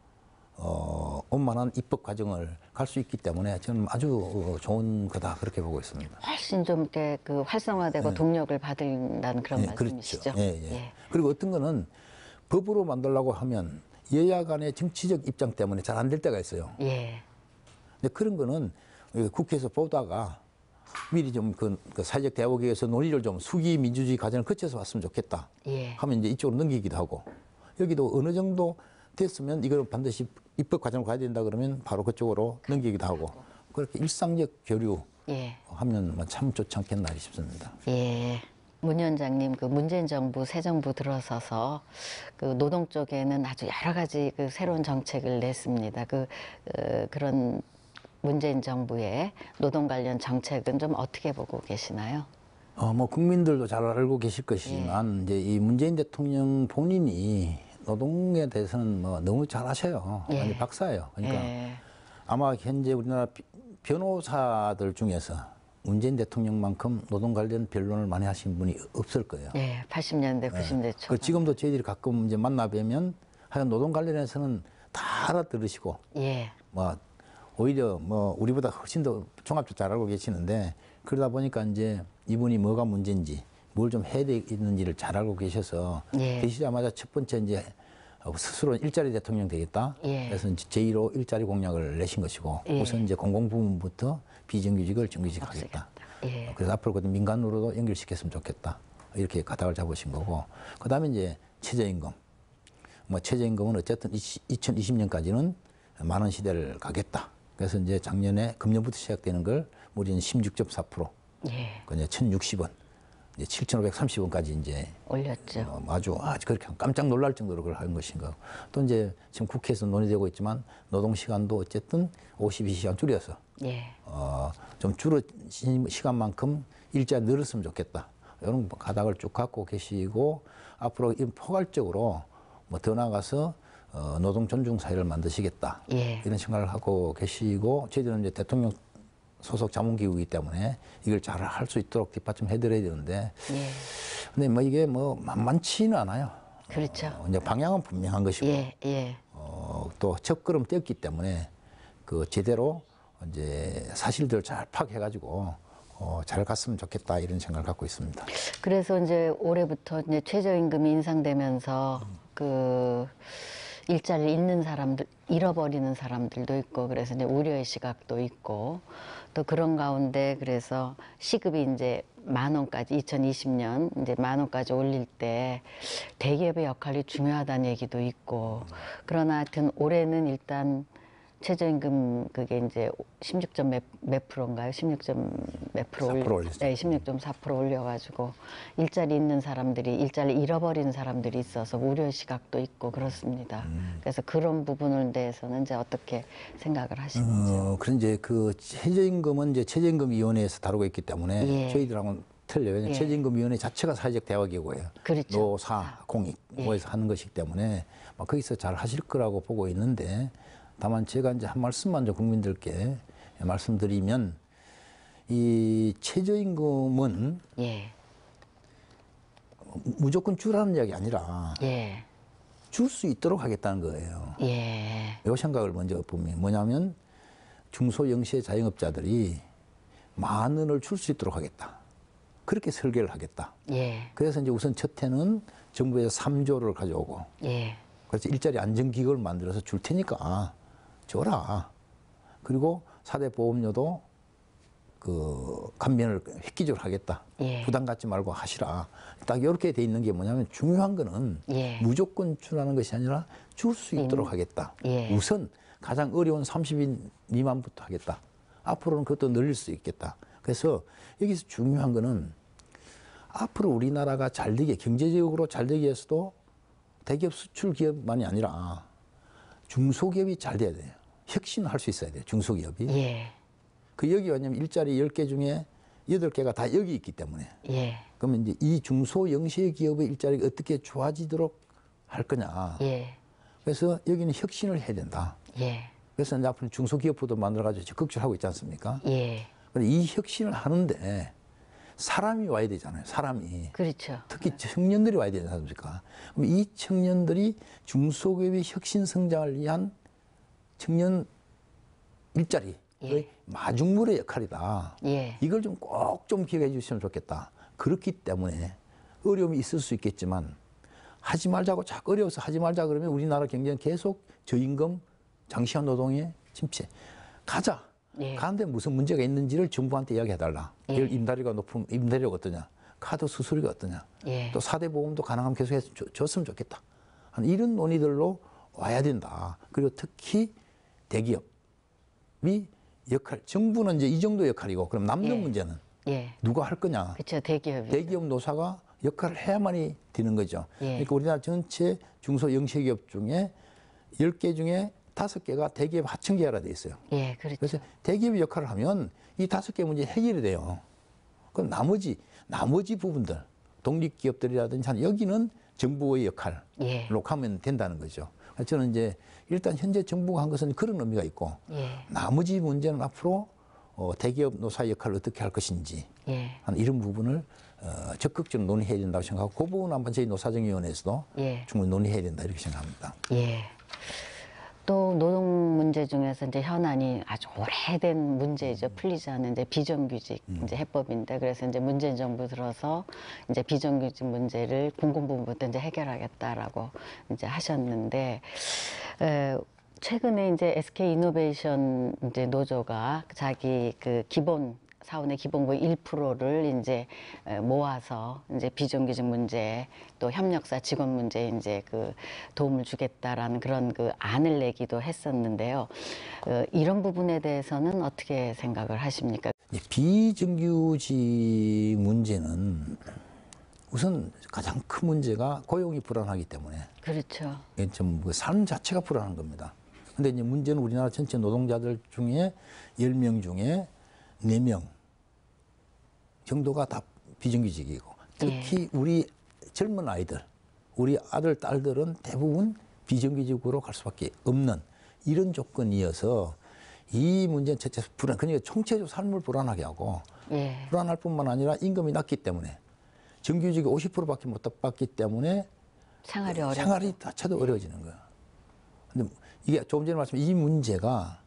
원만한 입법 과정을 갈 수 있기 때문에 저는 아주 좋은 거다 그렇게 보고 있습니다. 훨씬 좀 이렇게 그 활성화되고 동력을 받는다는 그런 예, 말씀이시죠? 그렇죠. 예. 그리고 어떤 거는 법으로 만들려고 하면 여야 간의 정치적 입장 때문에 잘 안 될 때가 있어요. 예. 근데 그런 거는 국회에서 보다가 미리 좀 그 사회적 대화기구에서 논의를 좀 수기 민주주의 과정을 거쳐서 왔으면 좋겠다. 예. 하면 이제 이쪽으로 넘기기도 하고 여기도 어느 정도 됐으면 이걸 반드시 입법 과정을 가야 된다 그러면 바로 그쪽으로 넘기기도 하고 그렇게 일상적 교류 예. 하면 참 좋지 않겠나 싶습니다. 예. 문 위원장님, 그 문재인 정부, 새 정부 들어서서 그 노동 쪽에는 아주 여러 가지 그 새로운 정책을 냈습니다. 그런 문재인 정부의 노동 관련 정책은 좀 어떻게 보고 계시나요? 뭐 국민들도 잘 알고 계실 것이지만 이제 이 문재인 대통령 본인이 노동에 대해서는 뭐 너무 잘 아셔요. 예. 완전 박사예요. 그러니까 예. 아마 현재 우리나라 변호사들 중에서 문재인 대통령만큼 노동 관련 변론을 많이 하신 분이 없을 거예요. 예, 80년대, 90년대 초. 지금도 저희들이 가끔 이제 만나 뵈면 하여간 노동 관련해서는 다 알아들으시고 예. 뭐 오히려 뭐 우리보다 훨씬 더 종합적으로 잘 알고 계시는데 그러다 보니까 이제 이분이 뭐가 문제인지 뭘 좀 해야 되는지를 잘 알고 계셔서 예. 되시자마자 첫 번째 이제 스스로 일자리 대통령 되겠다. 예. 그래서 이제 제1호 일자리 공약을 내신 것이고 예. 우선 이제 공공부문부터 비정규직을 정규직 하겠다. 예. 그래서 앞으로 그 민간으로도 연결시켰으면 좋겠다. 이렇게 가닥을 잡으신 거고 그다음에 이제 최저임금. 뭐 최저임금은 어쨌든 2020년까지는 만원 시대를 가겠다. 그래서 이제 작년에 금년부터 시작되는 걸 우리는 16.4%, 예. 그 이제 1,060원, 이제 7,530원까지 이제 올렸죠. 아주 그렇게 깜짝 놀랄 정도로 그걸 한 것인가. 또 이제 지금 국회에서 논의되고 있지만 노동 시간도 어쨌든 52시간 줄여서 예. 좀 줄어진 시간만큼 일자리 늘었으면 좋겠다. 이런 가닥을 쭉 갖고 계시고 앞으로 포괄적으로 뭐 더 나아가서 노동 존중 사회를 만드시겠다. 예. 이런 생각을 하고 계시고 저희들은 이제 대통령 소속 자문기구이기 때문에 이걸 잘 할 수 있도록 뒷받침해드려야 되는데 예. 근데 뭐 이게 뭐 만만치는 않아요. 그렇죠. 이제 방향은 분명한 것이고 예. 예. 또 첫걸음 떼었기 때문에 그 제대로 이제 사실들을 잘 파악해가지고 잘 갔으면 좋겠다 이런 생각을 갖고 있습니다. 그래서 이제 올해부터 이제 최저임금이 인상되면서 그 일자리를 잃는 사람들, 잃어버리는 사람들도 있고 그래서 이제 우려의 시각도 있고 또 그런 가운데 그래서 시급이 이제 10,000원까지 2020년 이제 10,000원까지 올릴 때 대기업의 역할이 중요하다는 얘기도 있고 그러나 하여튼 올해는 일단 최저임금 그게 이제 16몇 프로인가요? 16몇 프로 4% 올렸죠. 네, 16.4% 올려가지고 일자리 있는 사람들이 일자리 잃어버리는 사람들이 있어서 우려 시각도 있고 그렇습니다. 그래서 그런 부분에 대해서는 이제 어떻게 생각을 하시는지요? 그런 이제 그 최저임금은 이제 최저임금위원회에서 다루고 있기 때문에 예. 저희들하고는 틀려요. 왜냐하면 예. 최저임금위원회 자체가 사회적 대화기구예요. 그렇죠. 노사, 공익 모여서 하는 것이기 때문에 거기서 잘 하실 거라고 보고 있는데 다만 제가 이제 한 말씀만 좀 국민들께 말씀드리면 이 최저임금은 예. 무조건 주라는 이야기 아니라 예. 줄 수 있도록 하겠다는 거예요. 예. 이 생각을 먼저 보면 뭐냐면 중소영세 자영업자들이 만 원을 줄 수 있도록 하겠다. 그렇게 설계를 하겠다. 예. 그래서 이제 우선 첫 해는 정부에서 3조를 가져오고 예. 그래서 일자리 안정기금을 만들어서 줄 테니까 줘라. 그리고 4대 보험료도 그 감면을 획기적으로 하겠다. 예. 부담 갖지 말고 하시라. 딱 이렇게 돼 있는 게 뭐냐면 중요한 거는 예. 무조건 주라는 것이 아니라 줄 수 있도록 하겠다. 예. 우선 가장 어려운 30인 미만부터 하겠다. 앞으로는 그것도 늘릴 수 있겠다. 그래서 여기서 중요한 거는 앞으로 우리나라가 잘 되게 경제적으로 잘 되기 위해서도 대기업 수출 기업만이 아니라 중소기업이 잘 돼야 돼요. 혁신할 수 있어야 돼요. 중소기업이. 예. 그 여기 왜냐면 일자리 10개 중에 8개가 다 여기 있기 때문에. 예. 그러면 이제 이 중소영세 기업의 일자리가 어떻게 좋아지도록 할 거냐. 예. 그래서 여기는 혁신을 해야 된다. 예. 그래서 이제 앞으로 중소기업부도 만들어가지고 적극적으로 하고 있지 않습니까? 예. 그런데 이 혁신을 하는데 사람이 와야 되잖아요. 사람이. 그렇죠. 특히 청년들이 와야 되지 않습니까? 그럼 이 청년들이 중소기업의 혁신 성장을 위한 청년 일자리의 마중물의 역할이다. 예. 이걸 좀 꼭 좀 기억해 주시면 좋겠다. 그렇기 때문에 어려움이 있을 수 있겠지만 하지 말자고 자꾸 어려워서 하지 말자 그러면 우리나라 경제는 계속 저임금, 장시간 노동의 침체. 가자. 예. 가는데 무슨 문제가 있는지를 정부한테 이야기해달라. 예. 임대료가 높으면 임대료가 어떠냐. 카드 수수료가 어떠냐. 예. 또 4대 보험도 가능하면 계속 줬으면 좋겠다. 이런 논의들로 와야 된다. 그리고 특히 대기업이 역할, 정부는 이제 이 정도 역할이고 그럼 남는 예. 문제는 예. 누가 할 거냐. 그렇죠. 대기업이. 대기업 노사가 역할을 해야만이 되는 거죠. 예. 그러니까 우리나라 전체 중소영세기업 중에 10개 중에 5개가 대기업 하청계열화 돼 있어요. 예. 그렇죠. 그래서 대기업이 역할을 하면 이 5개 문제 해결이 돼요. 그럼 나머지 부분들, 독립기업들이라든지 여기는 정부의 역할로 예. 가면 된다는 거죠. 그래서 저는 이제 일단 현재 정부가 한 것은 그런 의미가 있고 예. 나머지 문제는 앞으로 대기업 노사의 역할을 어떻게 할 것인지 예. 하는 이런 부분을 적극적으로 논의해야 된다고 생각하고 그 부분은 한번 저희 노사정위원회에서도 예. 충분히 논의해야 된다 이렇게 생각합니다. 예. 또 노동 문제 중에서 이제 현안이 아주 오래된 문제이죠. 풀리지 않는 이제 비정규직 이제 해법인데 그래서 이제 문재인 정부 들어서 이제 비정규직 문제를 공공부문부터 이제 해결하겠다라고 이제 하셨는데 최근에 이제 SK 이노베이션 이제 노조가 자기 그 기본 사원의 기본급 1%를 이제 모아서 이제 비정규직 문제 또 협력사 직원 문제 이제 그 도움을 주겠다라는 그런 그 안을 내기도 했었는데요. 이런 부분에 대해서는 어떻게 생각을 하십니까? 비정규직 문제는 우선 가장 큰 문제가 고용이 불안하기 때문에 그렇죠. 좀 삶 자체가 불안한 겁니다. 근데 이제 문제는 우리나라 전체 노동자들 중에 10명 중에 4명 정도가 다 비정규직이고 특히 우리 젊은 아이들, 우리 아들, 딸들은 대부분 비정규직으로 갈 수밖에 없는 이런 조건이어서 이 문제는 첫째 불안, 그러니까 총체적 삶을 불안하게 하고 예. 불안할 뿐만 아니라 임금이 낮기 때문에 정규직이 50%밖에 못 받기 때문에 생활이 어렵죠. 생활이 자체도 어려워지는 거야. 근데 이게 조금 전에 말씀 이 문제가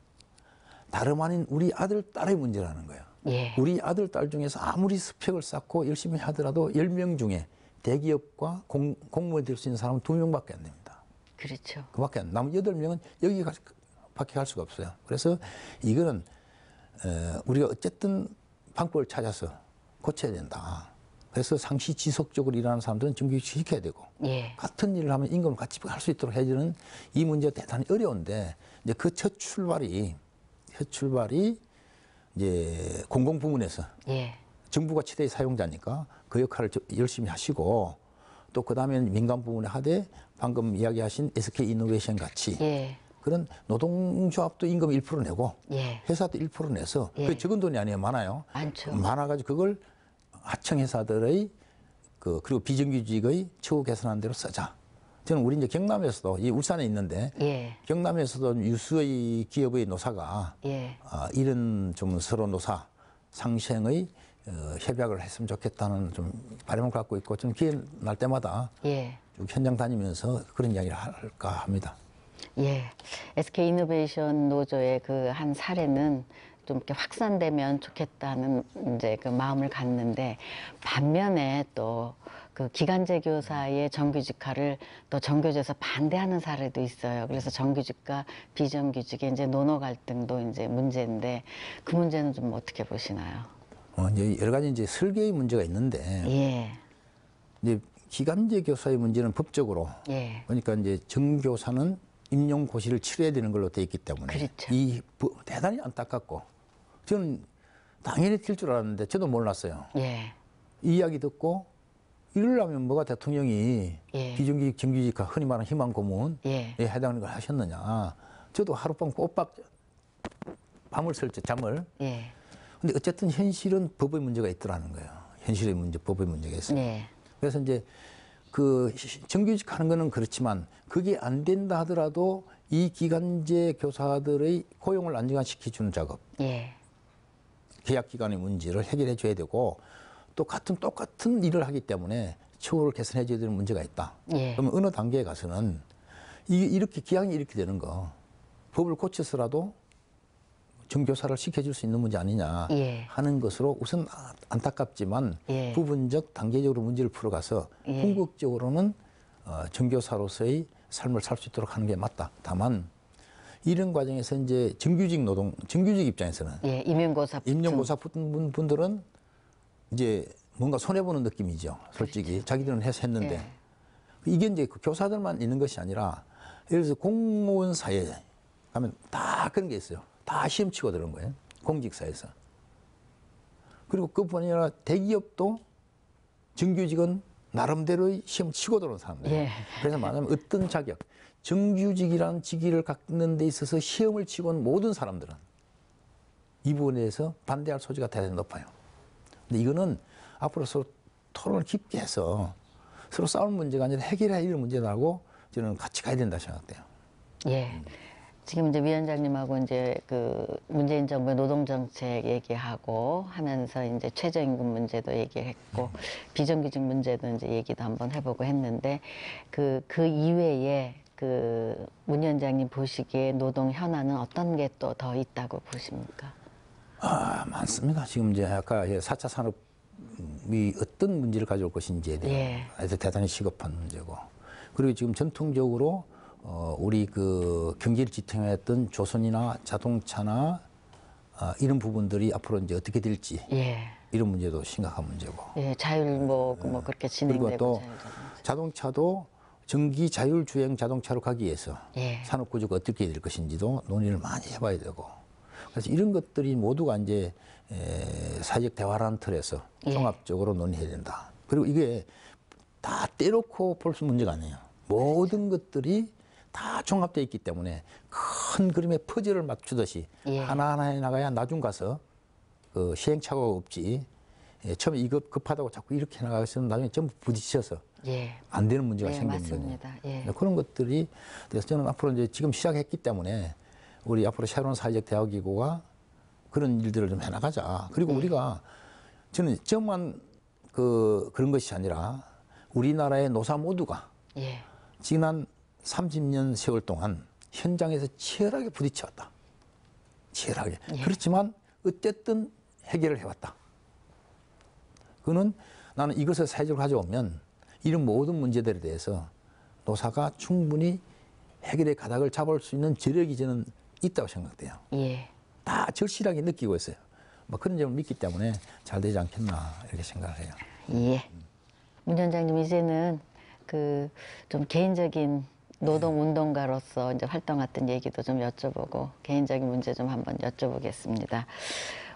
다름 아닌 우리 아들, 딸의 문제라는 거예요. 예. 우리 아들, 딸 중에서 아무리 스펙을 쌓고 열심히 하더라도 10명 중에 대기업과 공무원이 될 수 있는 사람은 2명밖에 안 됩니다. 그렇죠. 그밖에 안, 남은 8명은 여기 밖에 갈 수가 없어요. 그래서 이거는 우리가 어쨌든 방법을 찾아서 고쳐야 된다. 그래서 상시 지속적으로 일하는 사람들은 정규직 시켜야 되고 예. 같은 일을 하면 임금을 같이 할 수 있도록 해주는 이 문제가 대단히 어려운데 이제 그 첫 출발이 이제 공공부문에서 예. 정부가 최대의 사용자니까 그 역할을 열심히 하시고 또 그다음에는 민간 부문에 하되 방금 이야기하신 SK 이노베이션 같이 예. 그런 노동조합도 임금 1% 내고 예. 회사도 1% 내서 예. 그게 적은 돈이 아니에요. 많아요. 많죠. 많아가지고 그걸 하청회사들의 그리고 비정규직의 처우 개선하는 대로 쓰자. 저는 우리 이제 경남에서도 이 울산에 있는데 예. 경남에서도 유수의 기업의 노사가 예. 이런 좀 서로 노사 상생의 협약을 했으면 좋겠다는 좀 바람을 갖고 있고 좀 기회 날 때마다 예. 쭉 현장 다니면서 그런 이야기를 할까 합니다. 예, SK 이노베이션 노조의 그 한 사례는 좀 이렇게 확산되면 좋겠다는 이제 그 마음을 갖는데, 반면에 또 그 기간제 교사의 정규직화를 또 정교조에서 반대하는 사례도 있어요. 그래서 정규직과 비정규직의 이제 논어 갈등도 이제 문제인데, 그 문제는 좀 어떻게 보시나요? 이제 여러 가지 이제 설계의 문제가 있는데, 예, 이제 기간제 교사의 문제는 법적으로, 예, 그러니까 이제 정교사는 임용고시를 치러야 되는 걸로 돼 있기 때문에 그렇죠. 대단히 안타깝고, 저는 당연히 튈 줄 알았는데 저도 몰랐어요. 예, 이 이야기 듣고 이러려면 뭐가 대통령이 예. 비정규직 정규직과 흔히 말하는 희망 고문에 예, 해당하는 걸 하셨느냐. 저도 하룻밤 꼬박 밤을 설때 잠을. 예, 근데 어쨌든 현실은 법의 문제가 있더라는 거예요. 현실의 문제, 법의 문제가 있어요. 네, 그래서 이제 그 정규직 하는 거는 그렇지만 그게 안 된다 하더라도 이 기간제 교사들의 고용을 안정화시켜주는 작업, 예, 계약 기간의 문제를 해결해 줘야 되고, 또 똑같은 일을 하기 때문에 처우를 개선해 줘야 되는 문제가 있다. 예. 그러면 어느 단계에 가서는 이게 이렇게 기왕이 이렇게 되는 거, 법을 고쳐서라도 정교사를 시켜줄 수 있는 문제 아니냐 예. 하는 것으로 우선 안타깝지만 예. 부분적 단계적으로 문제를 풀어가서 예. 궁극적으로는 정교사로서의 삶을 살 수 있도록 하는 게 맞다. 다만 이런 과정에서 이제 정규직 입장에서는 예, 임용고사 분들은 이제 뭔가 손해보는 느낌이죠. 솔직히. 그렇죠. 자기들은 해서 했는데. 예. 이게 이제 그 교사들만 있는 것이 아니라, 예를 들어서 공무원 사회에 가면 다 그런 게 있어요. 다 시험 치고 들어온 거예요. 공직사에서. 그리고 그뿐 아니라 대기업도 정규직은 나름대로의 시험 치고 들어온 사람들이에요. 예. 그래서 말하자면 어떤 자격, 정규직이라는 직위를 갖는 데 있어서 시험을 치고 온 모든 사람들은 이 부분에 대해서 반대할 소지가 대단히 높아요. 근데 이거는 앞으로 서로 토론을 깊게 해서 서로 싸우는 문제가 아니라 해결해야 할 문제라고 저는 같이 가야 된다 생각돼요. 예. 지금 이제 위원장님하고 이제 그 문재인 정부의 노동정책 얘기하고 하면서 이제 최저임금 문제도 얘기했고 비정규직 문제도 이제 얘기도 한번 해보고 했는데 그 이외에 그 문 위원장님 보시기에 노동 현안은 어떤 게 또 더 있다고 보십니까? 많습니다. 지금 이제 아까 4차 산업이 어떤 문제를 가져올 것인지에 대해서 대단히 시급한 문제고, 그리고 지금 전통적으로 우리 그 경제를 지탱했던 조선이나 자동차나 이런 부분들이 앞으로 이제 어떻게 될지 이런 문제도 심각한 문제고. 예, 자율 뭐 그렇게 진행되고. 그리고 또 자동차도 전기 자율주행 자동차로 가기 위해서 산업 구조가 어떻게 될 것인지도 논의를 많이 해봐야 되고. 그래서 이런 것들이 모두가 이제 사회적 대화라는 틀에서 종합적으로 논의해야 된다. 그리고 이게 다 떼놓고 볼 수 문제가 아니에요. 모든 것들이 다 종합되어 있기 때문에 큰 그림의 퍼즐을 맞추듯이 하나하나 해나가야 나중 가서 그 시행착오가 없지. 처음에 이거 급하다고 자꾸 이렇게 해나가서 있으면 나중에 전부 부딪혀서 안 되는 문제가 생기는 거예요. 그런 것들이, 그래서 저는 앞으로 이제 지금 시작했기 때문에 우리 앞으로 새로운 사회적 대화기구가 그런 일들을 좀 해나가자. 그리고 우리가, 저는 저만 그런 것이 아니라 우리나라의 노사 모두가 지난 30년 세월 동안 현장에서 치열하게 부딪혀왔다. 치열하게. 그렇지만 어쨌든 해결을 해왔다. 그는 나는 이것을 사회적으로 가져오면 이런 모든 문제들에 대해서 노사가 충분히 해결의 가닥을 잡을 수 있는 저력이 저는 있다고 생각돼요. 다 절실하게 느끼고 있어요. 뭐 그런 점을 믿기 때문에 잘 되지 않겠나 이렇게 생각을 해요. 문 위원장님, 이제는 그 좀 개인적인 노동운동가로서 이제 활동했던 얘기도 좀 여쭤보고 개인적인 문제 좀 한번 여쭤보겠습니다.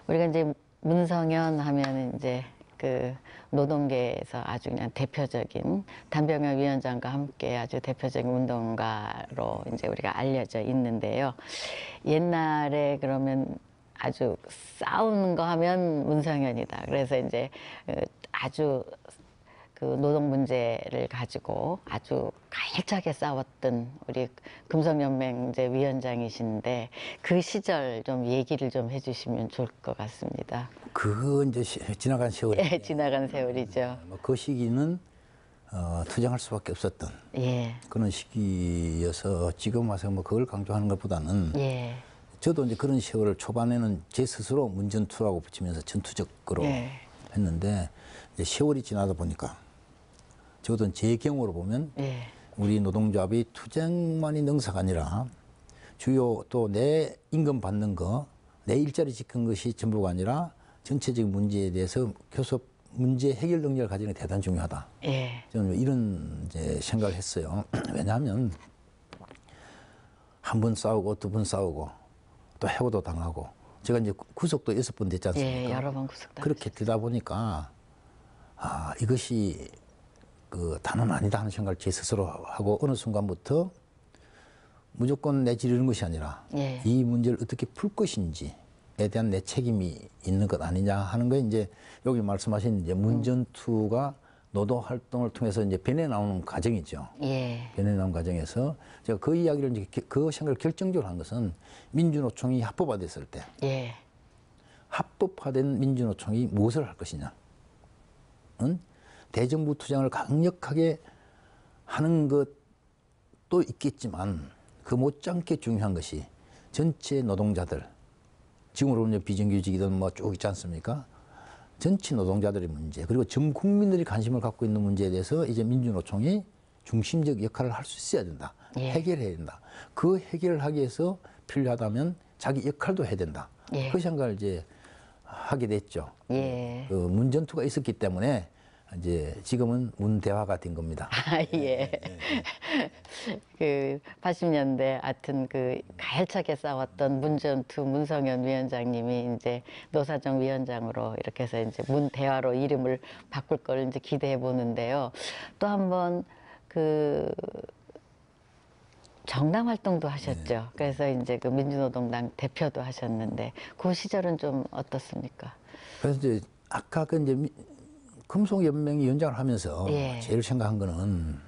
우리가 이제 문성현 하면 이제 그 노동계에서 아주 그냥 대표적인 단병현 위원장과 함께 아주 대표적인 운동가로 이제 우리가 알려져 있는데요. 옛날에 그러면 아주 싸우는 거 하면 문성현이다. 그래서 이제 아주 그 노동 문제를 가지고 아주 가열차게 싸웠던 우리 금속연맹 이제 위원장이신데 그 시절 좀 얘기를 좀 해주시면 좋을 것 같습니다. 그거 이제 지나간 세월이. 지나간 세월이죠. 그 시기는 투쟁할 수밖에 없었던 예. 그런 시기여서 지금 와서 뭐 그걸 강조하는 것보다는 예. 저도 이제 그런 세월을 초반에는 제 스스로 문전투라고 붙이면서 전투적으로 예. 했는데 이제 세월이 지나다 보니까 적어도 제 경우로 보면 예. 우리 노동조합이 투쟁만이 능사가 아니라 주요 또 내 임금 받는 거, 내 일자리 지킨 것이 전부가 아니라 전체적인 문제에 대해서 교섭 문제 해결 능력을 가지는 게 대단히 중요하다. 예. 저는 이런 이제 생각을 했어요. 왜냐하면 한 번 싸우고 두 번 싸우고 또 해고도 당하고 제가 이제 구속도 6번 됐지 않습니까? 예. 여러 번 구속당했어요. 그렇게 되다 보니까 이것이 그 단은 아니다 하는 생각을 제 스스로 하고 어느 순간부터 무조건 내지르는 것이 아니라 예. 이 문제를 어떻게 풀 것인지에 대한 내 책임이 있는 것 아니냐 하는 게 이제 여기 말씀하신 이제 문전투가 노동 활동을 통해서 이제 변해 나오는 과정이죠. 예. 변해 나온 과정에서 제가 그 이야기를 이제 그 생각을 결정적으로 한 것은 민주노총이 합법화됐을 때 예. 합법화된 민주노총이 무엇을 할 것이냐. 응? 대정부 투쟁을 강력하게 하는 것도 있겠지만 그 못지않게 중요한 것이 전체 노동자들, 지금으로 보면 비정규직이든 뭐 쭉 있지 않습니까? 전체 노동자들의 문제, 그리고 전 국민들이 관심을 갖고 있는 문제에 대해서 이제 민주노총이 중심적 역할을 할 수 있어야 된다. 예. 해결해야 된다. 그 해결을 하기 위해서 필요하다면 자기 역할도 해야 된다. 예. 그 생각을 이제 하게 됐죠. 예. 그 문전투가 있었기 때문에 이제 지금은 문대화가 된 겁니다. 예. 그 80년대 하여튼 그 가열차게 싸웠던 문전투 문성현 위원장님이 이제 노사정 위원장으로 이렇게 해서 이제 문대화로 이름을 바꿀 걸 이제 기대해 보는데요. 또 한번 그 정당 활동도 하셨죠. 그래서 이제 그 민주노동당 대표도 하셨는데 그 시절은 좀 어떻습니까? 그래서 이제 아까 그 이제 금속연맹 위원장을 하면서 예. 제일 생각한 거는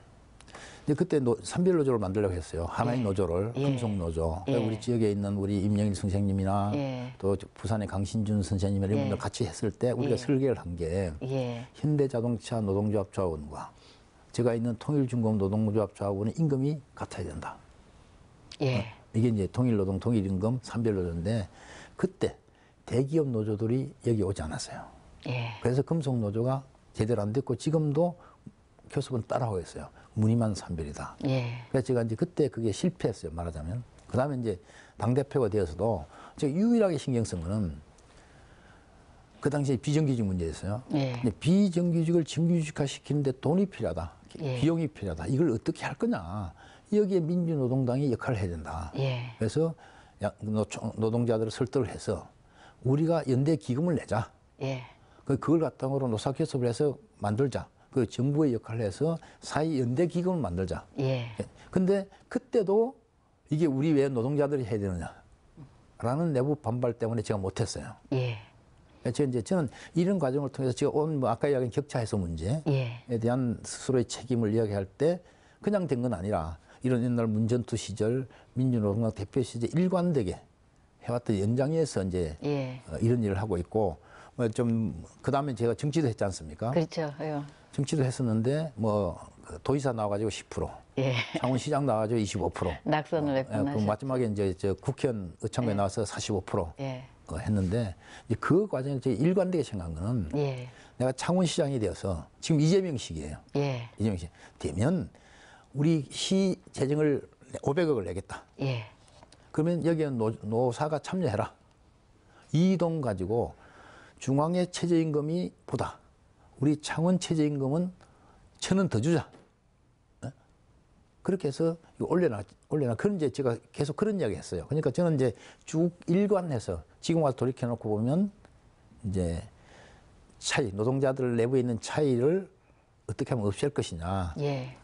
이제 그때 산별 노조를 만들려고 했어요. 하나의 예. 노조를 예. 금속노조. 예. 우리 지역에 있는 우리 임영일 선생님이나 예. 또 부산의 강신준 선생님 이런 예. 분들 같이 했을 때 우리가 예. 설계를 한 게 예. 현대자동차 노동조합 조합원과 제가 있는 통일중공 노동조합 조합원의 임금이 같아야 된다. 예. 이게 이제 통일노동, 통일임금, 산별노조인데 그때 대기업 노조들이 여기 오지 않았어요. 예. 그래서 금속노조가 제대로 안 됐고 지금도 교섭은 따라오고 있어요. 무늬만 산별이다. 예. 그래서 제가 이제 그때 그게 실패했어요. 말하자면. 그 다음에 이제 당대표가 되어서도 제가 유일하게 신경 쓴 거는 그 당시에 비정규직 문제였어요. 예. 근데 비정규직을 정규직화 시키는데 돈이 필요하다. 예. 비용이 필요하다. 이걸 어떻게 할 거냐. 여기에 민주노동당이 역할을 해야 된다. 예. 그래서 노동자들을 설득을 해서 우리가 연대 기금을 내자. 예. 그걸 바탕으로 노사교섭을 해서 만들자. 그 정부의 역할을 해서 사회 연대 기금을 만들자. 예. 근데 그때도 이게 우리 왜 노동자들이 해야 되느냐라는 내부 반발 때문에 제가 못했어요. 예. 저는 이런 과정을 통해서 제가 뭐 아까 이야기한 격차 해소 문제에 예. 대한 스스로의 책임을 이야기할 때 그냥 된 건 아니라 이런 옛날 문전투 시절 민주노동당 대표 시절 일관되게 해왔던 연장에서 이제 예. 이런 일을 하고 있고 뭐 좀 그다음에 제가 정치도 했지 않습니까? 그렇죠. 예. 정치도 했었는데 뭐그 도지사 나와가지고 10%, 예. 창원시장 나와가지고 25%. 낙선을 몇 번 그 하셨죠. 마지막에 이제 저 국회의원 의창구에 예. 나와서 45% 예. 했는데 이제 그 과정에서 제가 일관되게 생각한 거는 예. 내가 창원시장이 되어서 지금 이재명식이에요. 예. 이재명식 되면 우리 시 재정을 500억을 내겠다. 예. 그러면 여기에 노사가 참여해라. 이 돈 가지고 중앙의 최저임금이 보다 우리 창원 최저임금은 1,000원 더 주자. 그렇게 해서 올려놔. 그런 이제 제가 계속 그런 이야기 했어요. 그러니까 저는 이제 쭉 일관해서 지금 와서 돌이켜놓고 보면 이제 노동자들 내부에 있는 차이를 어떻게 하면 없앨 것이냐. 예.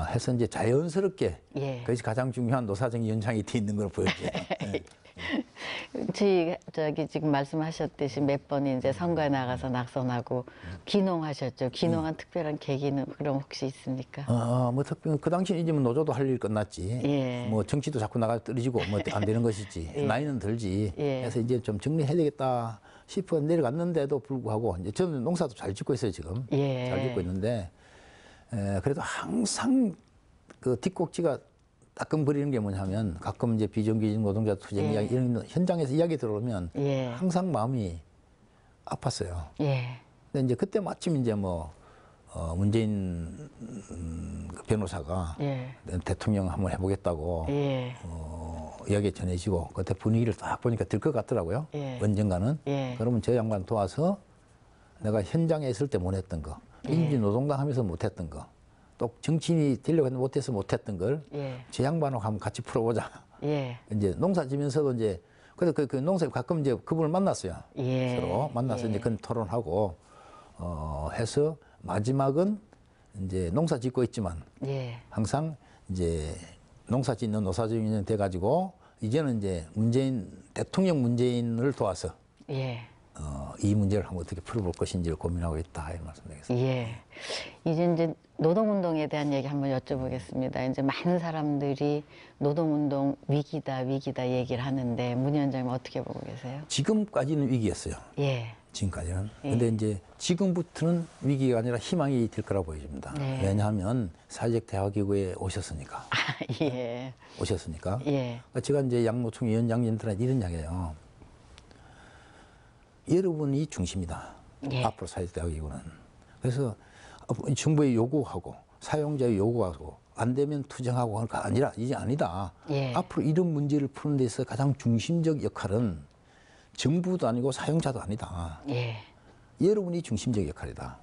해서 이제 자연스럽게 예. 그것이 가장 중요한 노사정 위원장이 돼 있는 걸 보여줘요. 네. 저기 지금 말씀하셨듯이 몇 번 이제 선거에 나가서 낙선하고 귀농하셨죠. 귀농한 특별한 계기는 그럼 혹시 있습니까? 뭐 특별히 그 당시 이제 뭐 노조도 할 일 끝났지. 예. 뭐 정치도 자꾸 나가 떨어지고 뭐 안 되는 것이지. 예. 나이는 들지. 예. 그래서 이제 좀 정리해야 되겠다 싶어 내려갔는데도 불구하고 이제 저는 농사도 잘 짓고 있어요 지금. 예. 잘 짓고 있는데 그래도 항상 그 뒷꼭지가 따끔거리는 게 뭐냐면 가끔 이제 비정규직 노동자 투쟁 예. 이야기 이런 현장에서 이야기 들어오면 예. 항상 마음이 아팠어요. 예. 근데 이제 그때 마침 이제 문재인 그 변호사가 예. 대통령 한번 해보겠다고 예. 이야기 전해지고 그때 분위기를 딱 보니까 들 것 같더라고요. 예. 언젠가는. 예. 그러면 저 양반 도와서 내가 현장에 있을 때 못했던 거, 민주노동당 하면서 못했던 거, 또 정치인이 되려고 했는데 못해서 못했던 걸 저 예. 양반하고 한번 같이 풀어보자. 예. 이제 농사 지면서도 이제 그래서 그 농사에 가끔 이제 그분을 만났어요. 예. 서로 만나서 예. 이제 그런 토론하고 해서 마지막은 이제 농사 짓고 있지만 예. 항상 이제 농사 짓는 노사정이 돼가지고 이제는 이제 대통령 문재인을 도와서 예. 이 문제를 한번 어떻게 풀어볼 것인지를 고민하고 있다 이런 말씀드리겠습니다. 예. 이제 노동운동에 대한 얘기 한번 여쭤보겠습니다. 이제 많은 사람들이 노동운동 위기다 얘기를 하는데 문 위원장님 어떻게 보고 계세요? 지금까지는 위기였어요. 예. 지금까지는. 예. 근데 이제 지금부터는 위기가 아니라 희망이 될 거라고 보여집니다. 네. 왜냐하면 사회적 대화기구에 오셨으니까. 아, 예. 오셨으니까. 예. 제가 이제 양노총 위원장님들한테 이런 이야기해요. 여러분이 중심이다. 예. 앞으로 사회적 대화기구는. 그래서 정부의 요구하고 사용자의 요구하고 안 되면 투쟁하고 하는 거 아니라 이제 아니다. 예. 앞으로 이런 문제를 푸는 데서 가장 중심적 역할은 정부도 아니고 사용자도 아니다. 예. 여러분이 중심적 역할이다.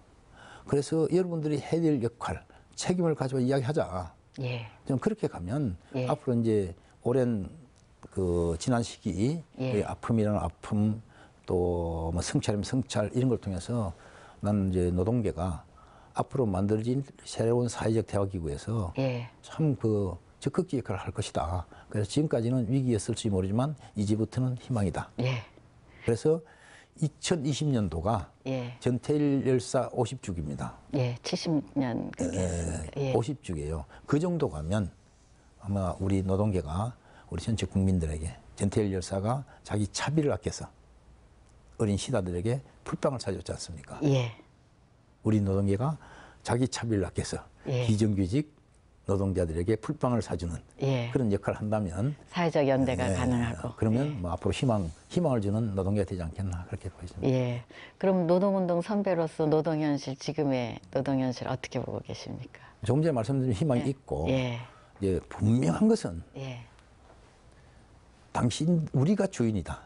그래서 여러분들이 해야 될 역할, 책임을 가지고 이야기하자. 예. 좀 그렇게 가면 예. 앞으로 이제 오랜 그 지난 시기 예. 아픔이라는 아픔 또 뭐 성찰이면 성찰 이런 걸 통해서 나는 이제 노동계가 앞으로 만들어진 새로운 사회적 대화기구에서 예. 참 그 적극적 역할을 할 것이다. 그래서 지금까지는 위기였을지 모르지만 이제부터는 희망이다. 예. 그래서 2020년도가 예. 전태일 열사 50주기입니다. 예. 70년 그게 예. 50주기예요. 그 정도 가면 아마 우리 노동계가 우리 전체 국민들에게 전태일 열사가 자기 차비를 아껴서 어린 시다들에게 풀빵을 사줬지 않습니까? 예. 우리 노동계가 자기 차비를 아껴서 예. 비정규직 노동자들에게 풀빵을 사주는 예. 그런 역할을 한다면 사회적 연대가 가능하고. 그러면 뭐 앞으로 희망을 주는 노동계가 되지 않겠나 그렇게 보여집니다. 예. 그럼 노동운동 선배로서 노동현실, 지금의 노동현실 어떻게 보고 계십니까? 조금 전에 말씀드린 희망이 예. 있고 예. 이제 분명한 것은 예. 우리가 주인이다.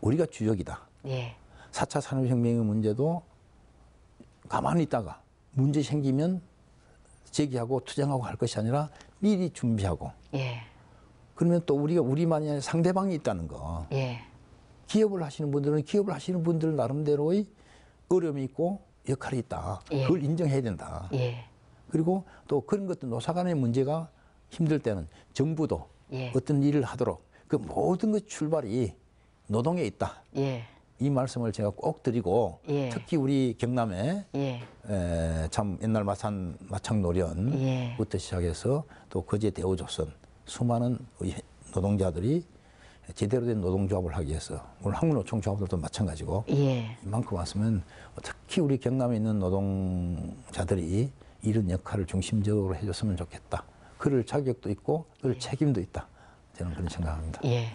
우리가 주역이다. 예. 4차 산업혁명의 문제도 가만히 있다가 문제 생기면 제기하고 투쟁하고 할 것이 아니라 미리 준비하고 예. 그러면 또 우리만이 아니라 상대방이 있다는 거. 예. 기업을 하시는 분들은 나름대로의 어려움이 있고 역할이 있다. 예. 그걸 인정해야 된다. 예. 그리고 또 그런 것도 노사 간의 문제가 힘들 때는 정부도 예. 어떤 일을 하도록 그 모든 것 출발이 노동에 있다. 예. 이 말씀을 제가 꼭 드리고 예. 특히 우리 경남에 예. 참 옛날 마창노련부터 시작해서 또 거제 대우조선 수많은 우리 노동자들이 제대로 된 노동조합을 하기 위해서 물론 한국노총 조합들도 마찬가지고 예. 이만큼 왔으면 특히 우리 경남에 있는 노동자들이 이런 역할을 중심적으로 해줬으면 좋겠다. 그럴 자격도 있고 그럴 책임도 있다. 저는 그런 생각합니다. 예.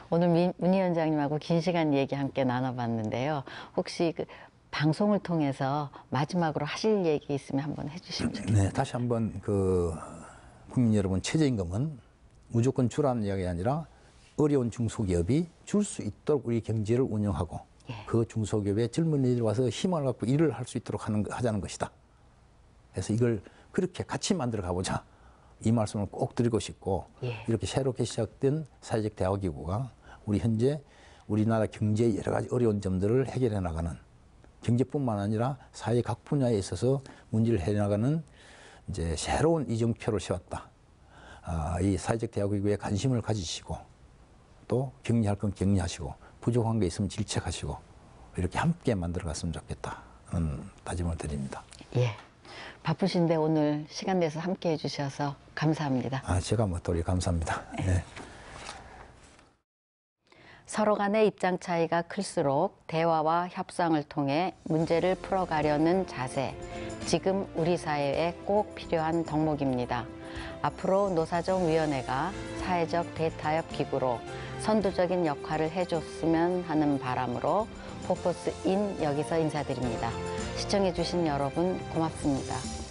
오늘 문 위원장님하고 긴 시간 얘기 함께 나눠봤는데요. 혹시 그 방송을 통해서 마지막으로 하실 얘기 있으면 한번 해주시면 좋겠습니다. 네, 다시 한번 국민 여러분 최저임금은 무조건 주라는 이야기가 아니라 어려운 중소기업이 줄 수 있도록 우리 경제를 운영하고 예. 그 중소기업에 젊은이들이 와서 희망을 갖고 일을 할 수 있도록 하자는 것이다. 그래서 이걸 그렇게 같이 만들어 가보자. 이 말씀을 꼭 드리고 싶고 예. 이렇게 새롭게 시작된 사회적 대화기구가 우리 현재 우리나라 경제의 여러 가지 어려운 점들을 해결해 나가는 경제뿐만 아니라 사회 각 분야에 있어서 문제를 해나가는 이제 새로운 이정표를 세웠다. 이 사회적 대화기구에 관심을 가지시고 또 격려할 건 격려하시고 부족한 게 있으면 질책하시고 이렇게 함께 만들어갔으면 좋겠다는 다짐을 드립니다. 예. 바쁘신데 오늘 시간 내서 함께 해주셔서 감사합니다. 제가 뭐 도리 감사합니다. 네. 서로 간의 입장 차이가 클수록 대화와 협상을 통해 문제를 풀어가려는 자세, 지금 우리 사회에 꼭 필요한 덕목입니다. 앞으로 노사정위원회가 사회적 대타협 기구로 선두적인 역할을 해줬으면 하는 바람으로 포커스인 여기서 인사드립니다. 시청해주신 여러분 고맙습니다.